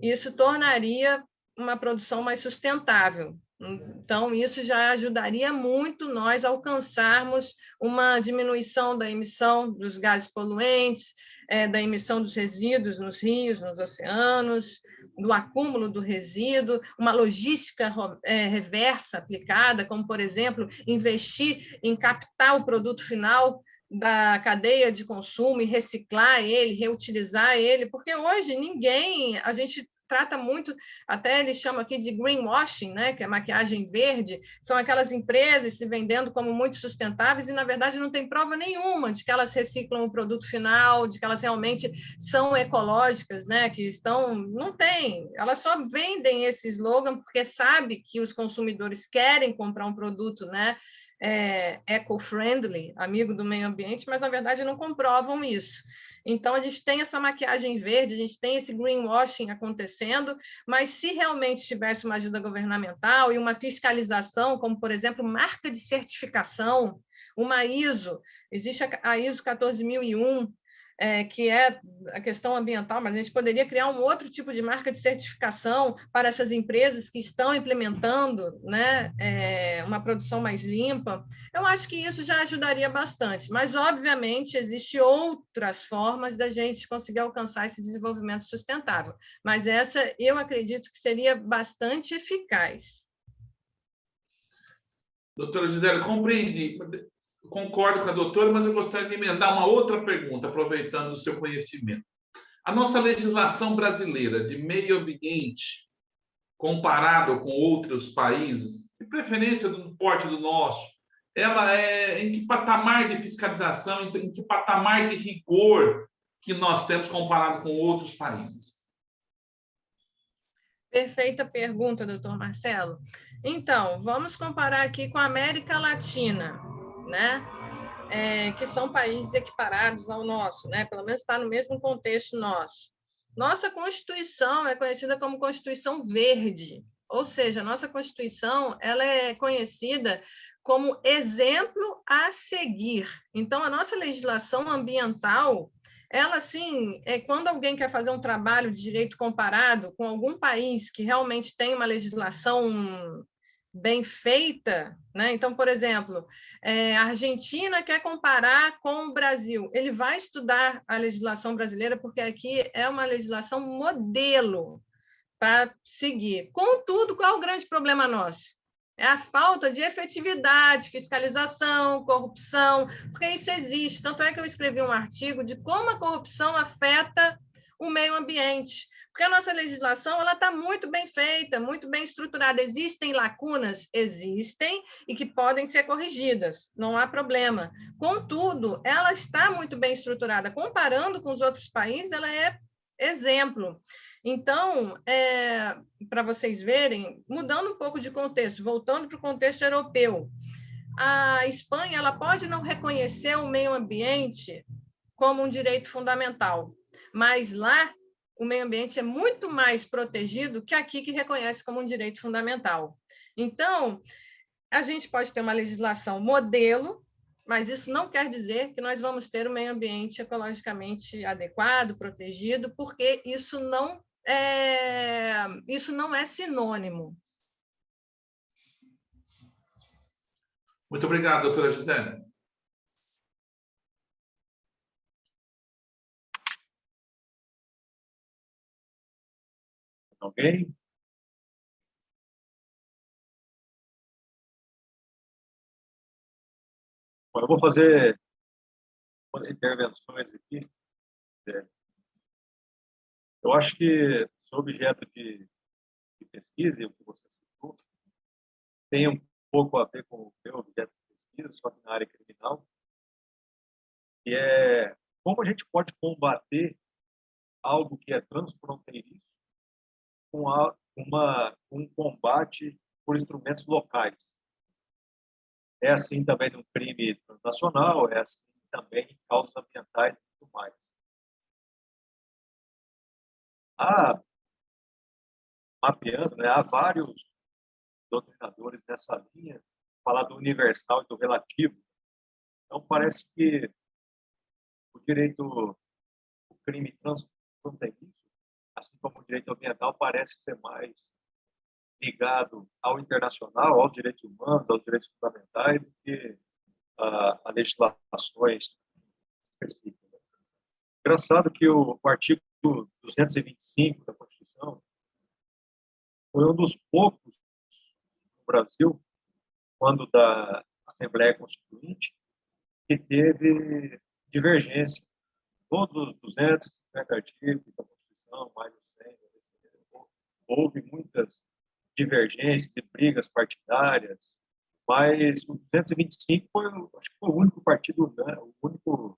isso tornaria uma produção mais sustentável. Então, isso já ajudaria muito nós a alcançarmos uma diminuição da emissão dos gases poluentes, da emissão dos resíduos nos rios, nos oceanos, do acúmulo do resíduo, uma logística reversa aplicada, como, por exemplo, investir em captar o produto final da cadeia de consumo e reciclar ele, reutilizar ele, porque hoje a gente trata muito, até eles chamam aqui de greenwashing, né, que é maquiagem verde, são aquelas empresas se vendendo como muito sustentáveis e, na verdade, não tem prova nenhuma de que elas reciclam o produto final, de que elas realmente são ecológicas, né, não tem, elas só vendem esse slogan porque sabe que os consumidores querem comprar um produto, né, eco-friendly, amigo do meio ambiente, mas, na verdade, não comprovam isso. Então, a gente tem essa maquiagem verde, a gente tem esse greenwashing acontecendo, mas se realmente tivesse uma ajuda governamental e uma fiscalização, como, por exemplo, marca de certificação, uma ISO, existe a ISO 14001, que é a questão ambiental, mas a gente poderia criar um outro tipo de marca de certificação para essas empresas que estão implementando, né, uma produção mais limpa. Eu acho que isso já ajudaria bastante, mas, obviamente, existem outras formas da gente conseguir alcançar esse desenvolvimento sustentável, mas essa eu acredito que seria bastante eficaz. Doutora Gisele, compreendi. Concordo com a doutora, mas eu gostaria de emendar uma outra pergunta, aproveitando o seu conhecimento. A nossa legislação brasileira de meio ambiente, comparado com outros países, de preferência do porte do nosso, ela é em que patamar de fiscalização, em que patamar de rigor que nós temos comparado com outros países? Perfeita pergunta, doutor Marcelo. Então, vamos comparar aqui com a América Latina, né? Que são países equiparados ao nosso, né? Pelo menos está no mesmo contexto nosso. Nossa Constituição é conhecida como Constituição Verde, ou seja, a nossa Constituição ela é conhecida como exemplo a seguir. Então, a nossa legislação ambiental, ela, assim, quando alguém quer fazer um trabalho de direito comparado com algum país que realmente tem uma legislação bem feita, né? Então, por exemplo, a Argentina quer comparar com o Brasil. Ele vai estudar a legislação brasileira, porque aqui é uma legislação modelo para seguir. Contudo, qual é o grande problema nosso? É a falta de efetividade, fiscalização, corrupção, porque isso existe. Tanto é que eu escrevi um artigo de como a corrupção afeta o meio ambiente. Porque a nossa legislação ela está muito bem feita, muito bem estruturada. Existem lacunas? Existem, e que podem ser corrigidas, não há problema. Contudo, ela está muito bem estruturada. Comparando com os outros países, ela é exemplo. Então, para vocês verem, mudando um pouco de contexto, voltando para o contexto europeu, a Espanha ela pode não reconhecer o meio ambiente como um direito fundamental, mas lá o meio ambiente é muito mais protegido que aqui, que reconhece como um direito fundamental. Então, a gente pode ter uma legislação modelo, mas isso não quer dizer que nós vamos ter um meio ambiente ecologicamente adequado, protegido, porque isso não é sinônimo. Muito obrigado, doutora Gisele. Alguém? Bom, eu vou fazer umas intervenções aqui. Eu acho que o objeto de pesquisa, e o que você citou, tem um pouco a ver com o meu objeto de pesquisa, só que na área criminal, que é como a gente pode combater algo que é transfronteiriço com um combate por instrumentos locais. É assim também no crime transnacional, é assim também em causas ambientais e tudo mais. Mapeando, né, há vários doutrinadores nessa linha, falar do universal e do relativo. Então, parece que o crime transfronteiriço, assim como o direito ambiental, parece ser mais ligado ao internacional, aos direitos humanos, aos direitos fundamentais, do que a legislações específicas. Engraçado que o artigo 225 da Constituição foi um dos poucos no Brasil, quando da Assembleia Constituinte, que teve divergência. Todos os 250 artigos da Constituição, mais de 100, houve muitas divergências e brigas partidárias, mas o 225 acho que foi o único partido, né, o único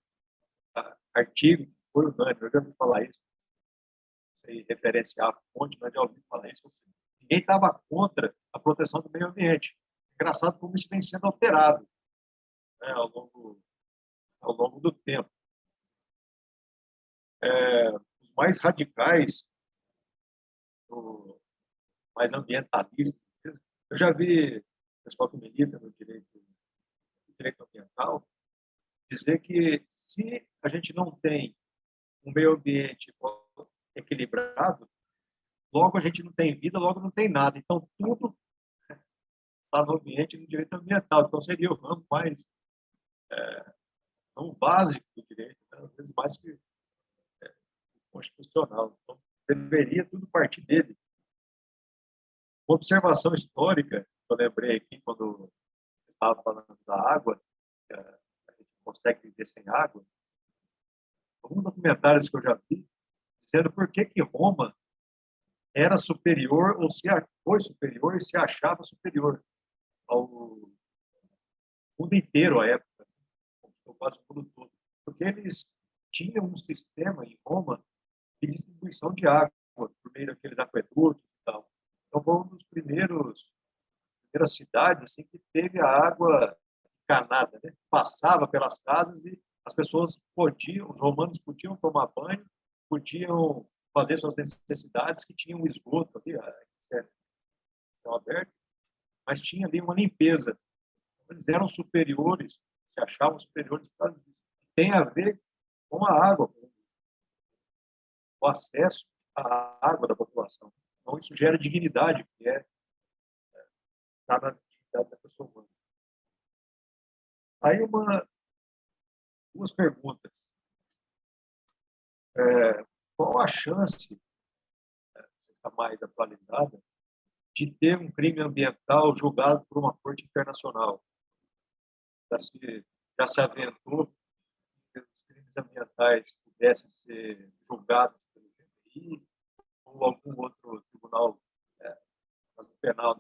artigo que foi unânime. Eu já ouvi falar isso, não sei referenciar a fonte, mas já ouvi falar isso. Ninguém estava contra a proteção do meio ambiente. Engraçado como isso vem sendo alterado, né, ao longo do tempo. Os mais radicais, mais ambientalistas, eu já vi pessoal que milita no direito ambiental dizer que se a gente não tem um meio ambiente equilibrado, logo a gente não tem vida, logo não tem nada. Então, tudo está no ambiente, no direito ambiental. Então, seria o ramo mais não básico do direito, né? Às vezes mais que constitucional. Então, deveria tudo partir dele. Uma observação histórica que eu lembrei aqui quando estava falando da água, a gente consegue viver sem água. Alguns documentários que eu já vi dizendo por que Roma era superior ou se foi superior e se achava superior ao mundo inteiro à época, quase o mundo todo, porque eles tinham um sistema em Roma de distribuição de água por meio daqueles aquedutos e tal. Então, foi um dos primeiras cidades assim, que teve a água encanada, né? Passava pelas casas e as pessoas os romanos podiam tomar banho, podiam fazer suas necessidades, que tinham um esgoto ali, etc. céu aberto, mas tinha ali uma limpeza. Eles eram superiores, se achavam superiores por causa disso. Tem a ver com a água, com o acesso à água da população. Então, isso gera dignidade, que está na dignidade da pessoa humana. Aí, duas perguntas. Qual a chance, você está mais atualizada, de ter um crime ambiental julgado por uma corte internacional? Já se aventou que os crimes ambientais pudessem ser julgados pelo GPI ou algum outro tribunal penal,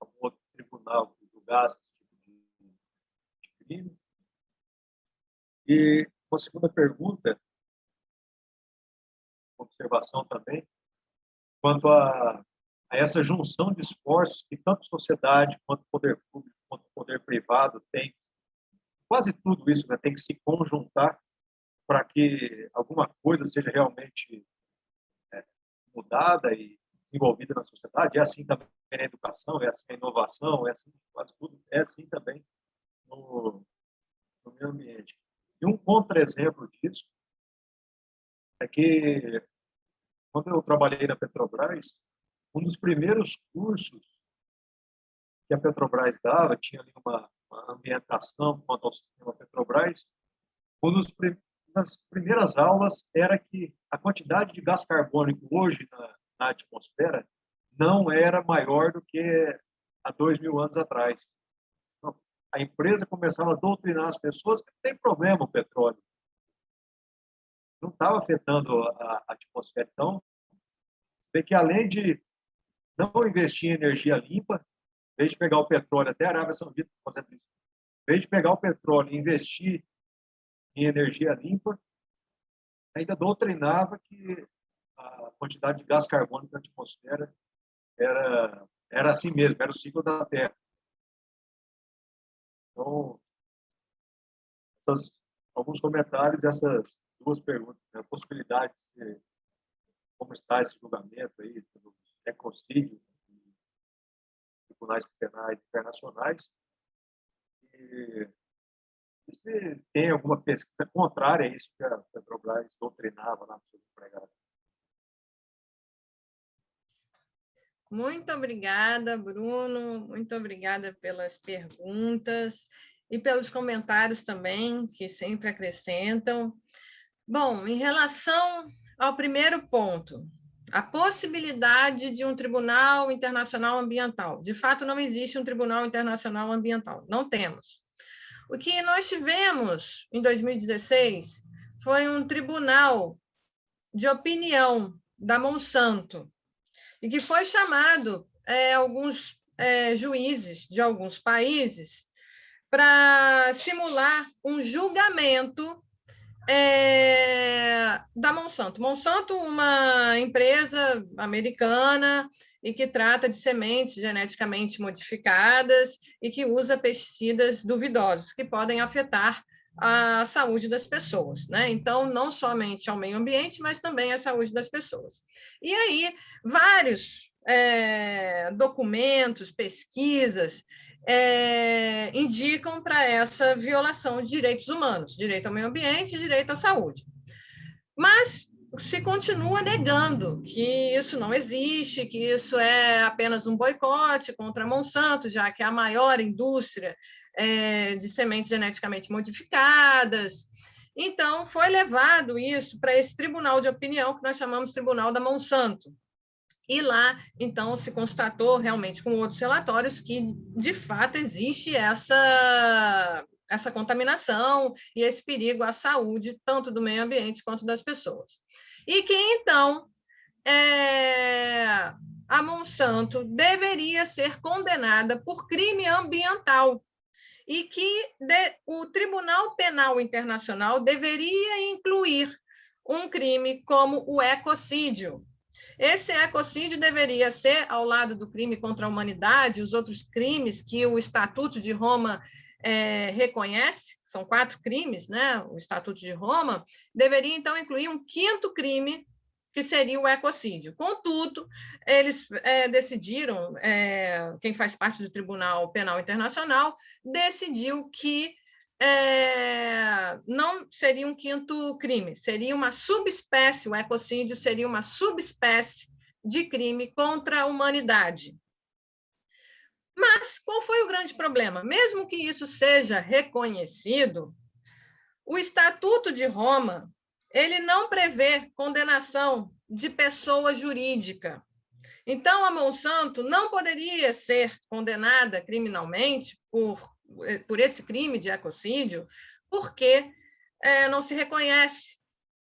algum outro tribunal que julgasse esse tipo de crime? E uma segunda pergunta, observação também, quanto a essa junção de esforços que tanto sociedade, quanto poder público, quanto poder privado tem. Quase tudo isso, né, tem que se conjuntar para que alguma coisa seja realmente mudada e desenvolvida na sociedade. É assim também na educação, é assim na inovação, é assim quase tudo, é assim também no meio ambiente. E um contra-exemplo disso é que, quando eu trabalhei na Petrobras, um dos primeiros cursos que a Petrobras dava, tinha ali uma ambientação quanto ao sistema Petrobras, uma das primeiras aulas era que a quantidade de gás carbônico hoje na atmosfera não era maior do que há 2.000 anos atrás. Então, a empresa começava a doutrinar as pessoas que não tem problema o petróleo. Não estava afetando a atmosfera. Então, vê que além de não investir em energia limpa, em vez de pegar o petróleo, até a Arábia Saudita fazendo isso, em vez de pegar o petróleo e investir em energia limpa, ainda doutrinava que a quantidade de gás carbônico na atmosfera era assim mesmo, era o ciclo da Terra. Então, alguns comentários dessas duas perguntas, né? A possibilidade de como está esse julgamento aí, do ecocídio, tribunais penais internacionais, e se tem alguma pesquisa contrária a isso que a Petrobras doutrinava lá no seu empregado. Muito obrigada, Bruno. Muito obrigada pelas perguntas e pelos comentários também, que sempre acrescentam. Bom, em relação ao primeiro ponto, a possibilidade de um Tribunal Internacional Ambiental. De fato, não existe um Tribunal Internacional Ambiental, não temos. O que nós tivemos em 2016 foi um tribunal de opinião da Monsanto, e que foi chamado alguns juízes de alguns países para simular um julgamento da Monsanto. Monsanto, uma empresa americana e que trata de sementes geneticamente modificadas e que usa pesticidas duvidosos, que podem afetar a saúde das pessoas, né? Então, não somente ao meio ambiente, mas também à saúde das pessoas. E aí, vários documentos, pesquisas, indicam para essa violação de direitos humanos, direito ao meio ambiente e direito à saúde. Mas se continua negando que isso não existe, que isso é apenas um boicote contra a Monsanto, já que é a maior indústria de sementes geneticamente modificadas. Então, foi levado isso para esse tribunal de opinião, que nós chamamos de Tribunal da Monsanto. E lá, então, se constatou realmente com outros relatórios que, de fato, existe essa contaminação e esse perigo à saúde, tanto do meio ambiente quanto das pessoas. E que, então, a Monsanto deveria ser condenada por crime ambiental e que o Tribunal Penal Internacional deveria incluir um crime como o ecocídio. Esse ecocídio deveria ser, ao lado do crime contra a humanidade, os outros crimes que o Estatuto de Roma reconhece, são 4 crimes, né? O Estatuto de Roma, deveria, então, incluir um 5º crime, que seria o ecocídio. Contudo, eles decidiram, quem faz parte do Tribunal Penal Internacional, decidiu que não seria um quinto crime, seria uma subespécie, o ecocídio seria uma subespécie de crime contra a humanidade. Mas qual foi o grande problema? Mesmo que isso seja reconhecido, o Estatuto de Roma, ele não prevê condenação de pessoa jurídica. Então, a Monsanto não poderia ser condenada criminalmente por esse crime de ecocídio, porque não se reconhece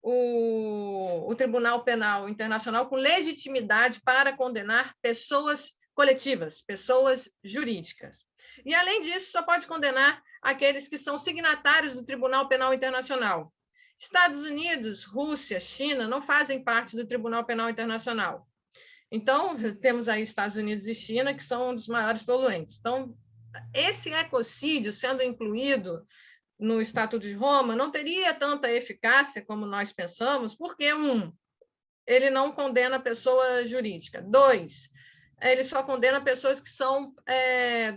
o Tribunal Penal Internacional com legitimidade para condenar pessoas coletivas, pessoas jurídicas. E, além disso, só pode condenar aqueles que são signatários do Tribunal Penal Internacional. Estados Unidos, Rússia, China não fazem parte do Tribunal Penal Internacional. Então, temos aí Estados Unidos e China, que são um dos maiores poluentes. Então, esse ecocídio sendo incluído no Estatuto de Roma não teria tanta eficácia como nós pensamos, porque, ele não condena a pessoa jurídica. 2, ele só condena pessoas que são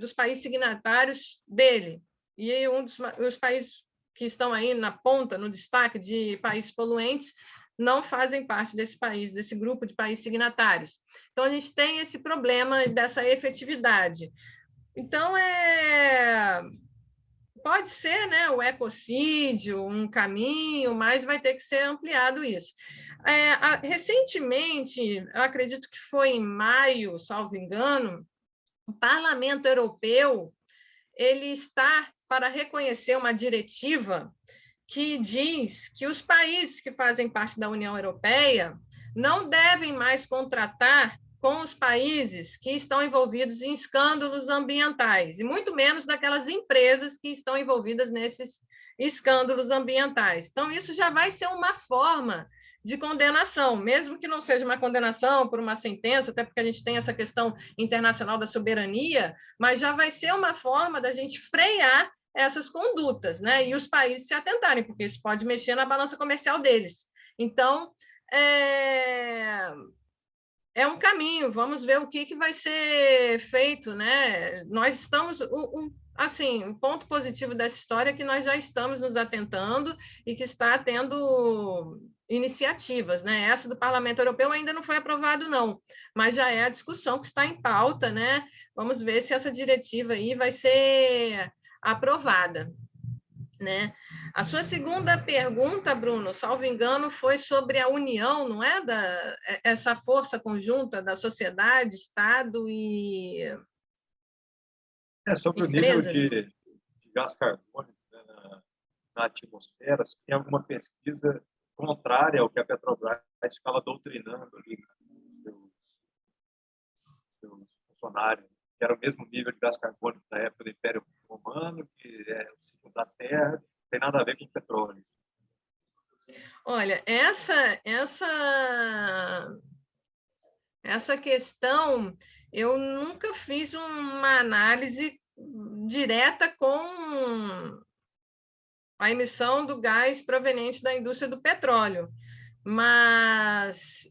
dos países signatários dele. E os países que estão aí na ponta, no destaque de países poluentes, não fazem parte desse grupo de países signatários. Então, a gente tem esse problema dessa efetividade. Então, pode ser, né, o ecocídio, um caminho, mas vai ter que ser ampliado isso. Recentemente, eu acredito que foi em maio, salvo engano, o Parlamento Europeu ele está para reconhecer uma diretiva que diz que os países que fazem parte da União Europeia não devem mais contratar com os países que estão envolvidos em escândalos ambientais, e muito menos daquelas empresas que estão envolvidas nesses escândalos ambientais. Então, isso já vai ser uma forma de condenação, mesmo que não seja uma condenação por uma sentença, até porque a gente tem essa questão internacional da soberania, mas já vai ser uma forma da gente frear essas condutas, né? E os países se atentarem, porque isso pode mexer na balança comercial deles. Então, é um caminho, vamos ver o que vai ser feito, né? Nós estamos, assim, um ponto positivo dessa história é que nós já estamos nos atentando e que está tendo iniciativas, né? Essa do Parlamento Europeu ainda não foi aprovado, não, mas já é a discussão que está em pauta, né? Vamos ver se essa diretiva aí vai ser aprovada, né? A sua segunda pergunta, Bruno, salvo engano, foi sobre a união, não é? Essa força conjunta da sociedade, Estado e sobre empresas. O nível de gás carbônico, né, na atmosfera, se tem alguma pesquisa contrária ao que a Petrobras fala doutrinando ali, né, seus funcionários, que era o mesmo nível de gás carbônico da época do Império Romano, que é o ciclo da Terra, não tem nada a ver com petróleo. Olha, essa questão, eu nunca fiz uma análise direta com a emissão do gás proveniente da indústria do petróleo,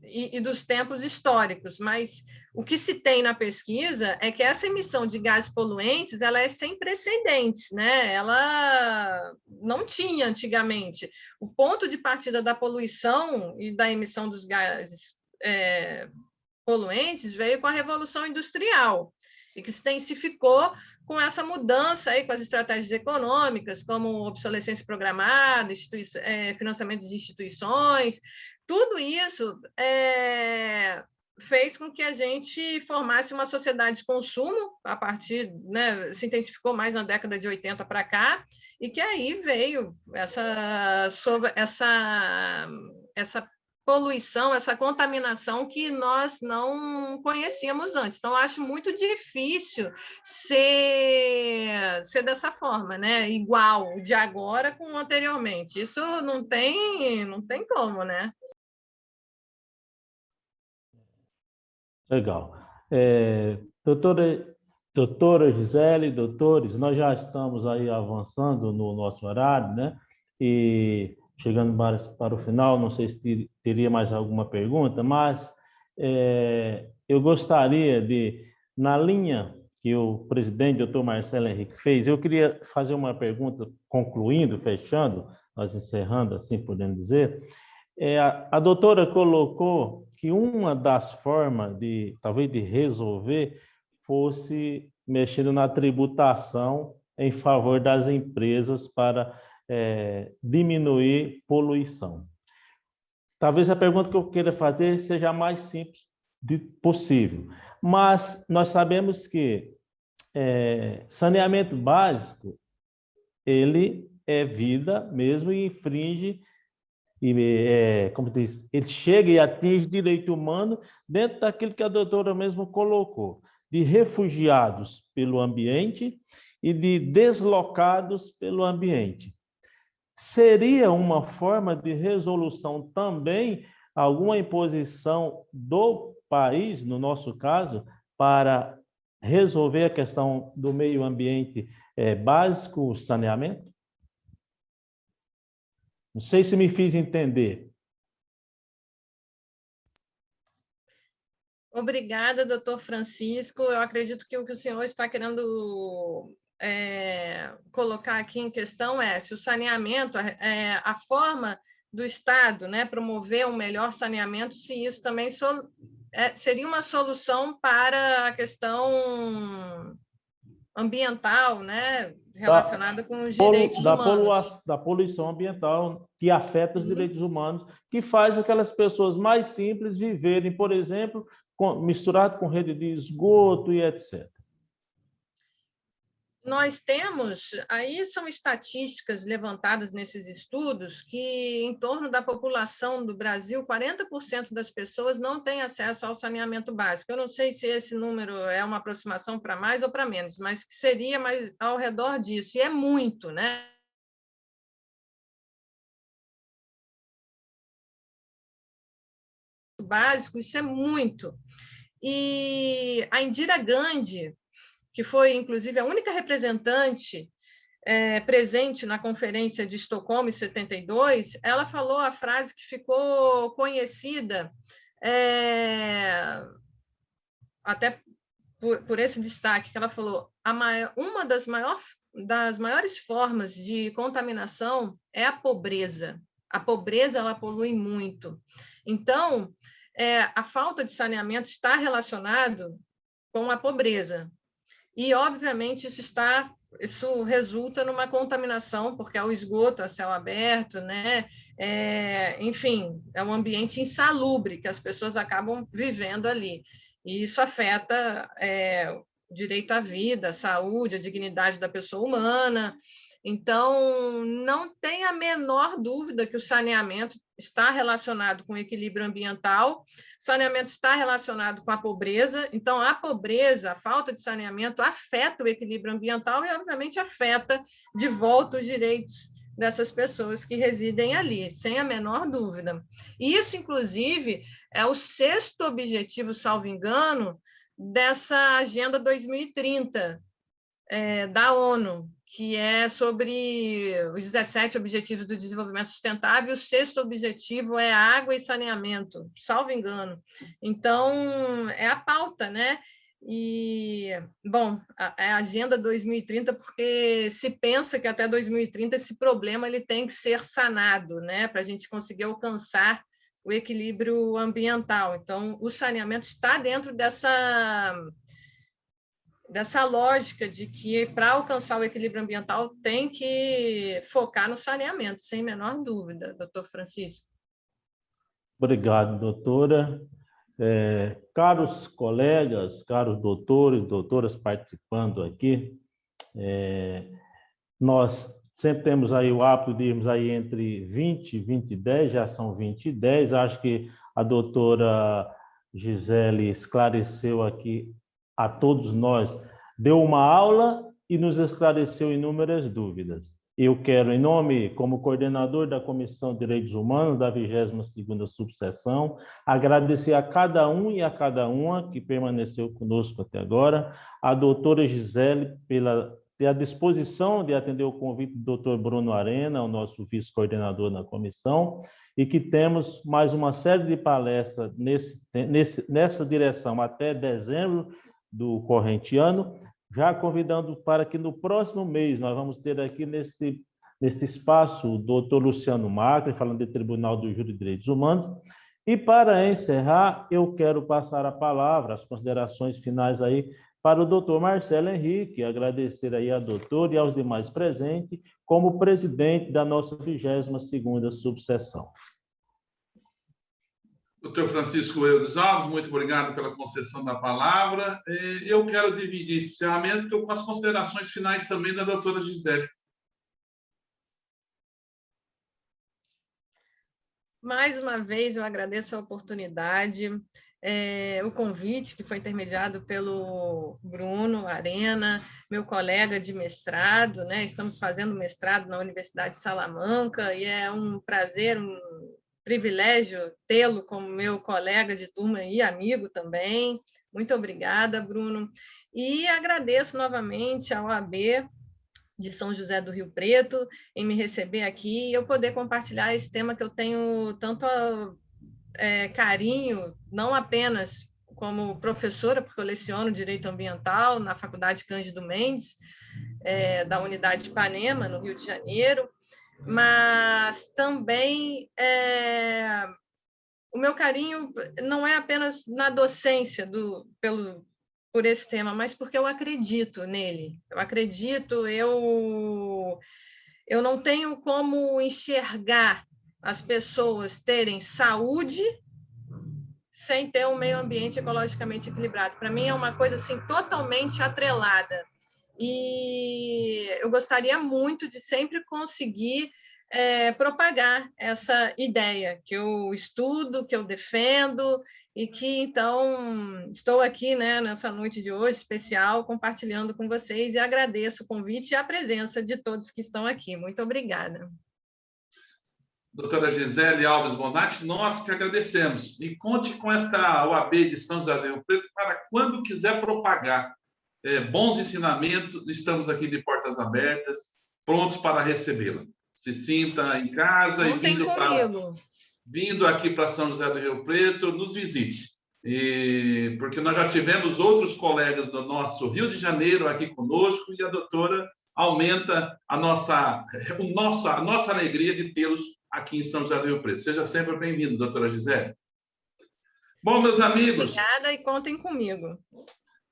e dos tempos históricos, mas o que se tem na pesquisa é que essa emissão de gases poluentes ela é sem precedentes, né? Ela não tinha antigamente. O ponto de partida da poluição e da emissão dos gases poluentes veio com a Revolução Industrial, e que se intensificou com essa mudança aí, com as estratégias econômicas, como obsolescência programada, financiamento de instituições, tudo isso fez com que a gente formasse uma sociedade de consumo, a partir, né, se intensificou mais na década de 80 para cá, e que aí veio essa poluição, essa contaminação que nós não conhecíamos antes. Então, acho muito difícil ser dessa forma, né? Igual de agora com anteriormente. Isso não tem como, né? Legal. Doutora Gisele, doutores, nós já estamos aí avançando no nosso horário, né? E chegando para o final, não sei se teria mais alguma pergunta, mas eu gostaria de, na linha que o presidente, doutor Marcelo Henrique, fez, eu queria fazer uma pergunta, concluindo, fechando, nós encerrando, assim podemos dizer. A doutora colocou que uma das formas de, talvez, de resolver fosse mexendo na tributação em favor das empresas para diminuir poluição. Talvez a pergunta que eu queira fazer seja a mais simples possível, mas nós sabemos que saneamento básico, ele é vida mesmo e infringe, como diz, ele chega e atinge direito humano dentro daquilo que a doutora mesmo colocou, de refugiados pelo ambiente e de deslocados pelo ambiente. Seria uma forma de resolução também alguma imposição do país, no nosso caso, para resolver a questão do meio ambiente básico, o saneamento? Não sei se me fiz entender. Obrigada, doutor Francisco. Eu acredito que o que o senhor está querendo colocar aqui em questão é se o saneamento, a forma do Estado, né, promover um melhor saneamento, se isso também seria uma solução para a questão ambiental, né, relacionada com os direitos humanos. Da poluição ambiental que afeta os direitos humanos, que faz aquelas pessoas mais simples viverem, por exemplo, misturado com rede de esgoto e etc. Nós temos, aí são estatísticas levantadas nesses estudos, que em torno da população do Brasil, 40% das pessoas não têm acesso ao saneamento básico. Eu não sei se esse número é uma aproximação para mais ou para menos, mas que seria mais ao redor disso, e é muito, né? Básico, isso é muito. E a Indira Gandhi, que foi, inclusive, a única representante presente na Conferência de Estocolmo, em 72, ela falou a frase que ficou conhecida até por esse destaque, que ela falou, uma das maiores formas de contaminação é a pobreza. A pobreza, ela polui muito. Então, a falta de saneamento está relacionado com a pobreza. E, obviamente, isso resulta numa contaminação, porque é o esgoto a céu aberto, né? Enfim, é um ambiente insalubre que as pessoas acabam vivendo ali. E isso afeta o direito à vida, a saúde, a dignidade da pessoa humana. Então, não tem a menor dúvida que o saneamento está relacionado com o equilíbrio ambiental, saneamento está relacionado com a pobreza, então a pobreza, a falta de saneamento afeta o equilíbrio ambiental e, obviamente, afeta de volta os direitos dessas pessoas que residem ali, sem a menor dúvida. E isso, inclusive, é o 6º objetivo, salvo engano, dessa Agenda 2030 da ONU, que é sobre os 17 Objetivos do Desenvolvimento Sustentável, o 6º objetivo é água e saneamento, salvo engano. Então, é a pauta, né? E, bom, é a Agenda 2030, porque se pensa que até 2030 esse problema ele tem que ser sanado, né? Para a gente conseguir alcançar o equilíbrio ambiental. Então, o saneamento está dentro dessa lógica de que, para alcançar o equilíbrio ambiental, tem que focar no saneamento, sem menor dúvida, doutor Francisco. Obrigado, doutora. Caros colegas, caros doutores, doutoras participando aqui, nós sempre temos aí o hábito de irmos aí entre 20 e 20 e 10, já são 20 e 10, acho que a doutora Gisele esclareceu aqui a todos nós, deu uma aula e nos esclareceu inúmeras dúvidas. Eu quero, em nome, como coordenador da Comissão de Direitos Humanos da 22ª Subseção, agradecer a cada um e a cada uma que permaneceu conosco até agora, a doutora Gisele pela à disposição de atender o convite do Dr. Bruno Arena, o nosso vice-coordenador na comissão, e que temos mais uma série de palestras nessa direção até dezembro do corrente ano, já convidando para que no próximo mês nós vamos ter aqui neste espaço o doutor Luciano Macri, falando de Tribunal do Júri de Direitos Humanos. E para encerrar, eu quero passar a palavra, as considerações finais aí, para o doutor Marcelo Henrique, agradecer aí a doutora e aos demais presentes, como presidente da nossa 22ª subseção. Doutor Francisco Eudes Alves, muito obrigado pela concessão da palavra. Eu quero dividir esse encerramento com as considerações finais também da doutora Gisele. Mais uma vez, eu agradeço a oportunidade, o convite que foi intermediado pelo Bruno Arena, meu colega de mestrado, né? Estamos fazendo mestrado na Universidade de Salamanca e é um prazer, um privilégio tê-lo como meu colega de turma e amigo também. Muito obrigada, Bruno. E agradeço novamente à OAB de São José do Rio Preto em me receber aqui e eu poder compartilhar esse tema que eu tenho tanto carinho, não apenas como professora, porque eu leciono Direito Ambiental na Faculdade Cândido Mendes, da Unidade de Ipanema, no Rio de Janeiro, mas também o meu carinho não é apenas na docência por esse tema, mas porque eu acredito nele. Eu acredito, eu não tenho como enxergar as pessoas terem saúde sem ter um meio ambiente ecologicamente equilibrado. Para mim é uma coisa assim totalmente atrelada. E eu gostaria muito de sempre conseguir propagar essa ideia que eu estudo, que eu defendo, e que, então, estou aqui, né, nessa noite de hoje, especial, compartilhando com vocês, e agradeço o convite e a presença de todos que estão aqui. Muito obrigada. Doutora Gisele Alves Bonatti, nós que agradecemos. E conte com esta OAB de São José do Rio Preto para quando quiser propagar bons ensinamentos, estamos aqui de portas abertas, prontos para recebê-la. Se sinta em casa e vindo aqui para São José do Rio Preto, nos visite. Porque nós já tivemos outros colegas do nosso Rio de Janeiro aqui conosco e a doutora aumenta a nossa alegria de tê-los aqui em São José do Rio Preto. Seja sempre bem-vindo, doutora Gisele. Bom, meus amigos... Obrigada e contem comigo.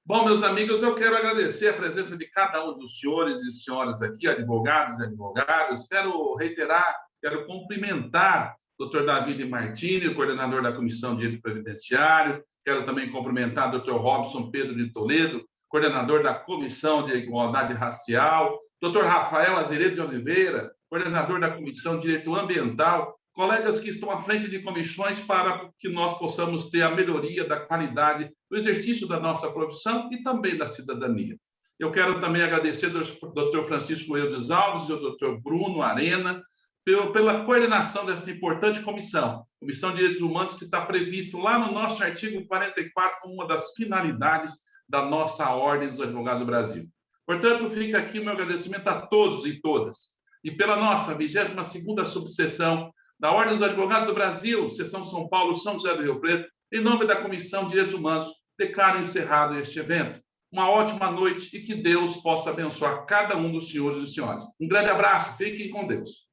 Bom, meus amigos, eu quero agradecer a presença de cada um dos senhores e senhoras aqui, advogados e advogadas. Quero reiterar, quero cumprimentar o Dr. David Martini, o coordenador da Comissão de Direito Previdenciário. Quero também cumprimentar o Dr. Robson Pedro de Toledo, coordenador da Comissão de Igualdade Racial. Dr. Rafael Azeredo de Oliveira, coordenador da Comissão de Direito Ambiental. Colegas que estão à frente de comissões para que nós possamos ter a melhoria da qualidade do exercício da nossa profissão e também da cidadania. Eu quero também agradecer ao Dr. Francisco Eudes Alves e ao Dr. Bruno Arena pela coordenação desta importante comissão de Direitos Humanos, que está previsto lá no nosso artigo 44 como uma das finalidades da nossa Ordem dos Advogados do Brasil. Portanto, fica aqui o meu agradecimento a todos e todas. E pela nossa 22ª subseção da Ordem dos Advogados do Brasil, Seção São Paulo, São José do Rio Preto, em nome da Comissão de Direitos Humanos, declaro encerrado este evento. Uma ótima noite e que Deus possa abençoar cada um dos senhores e senhoras. Um grande abraço, fiquem com Deus.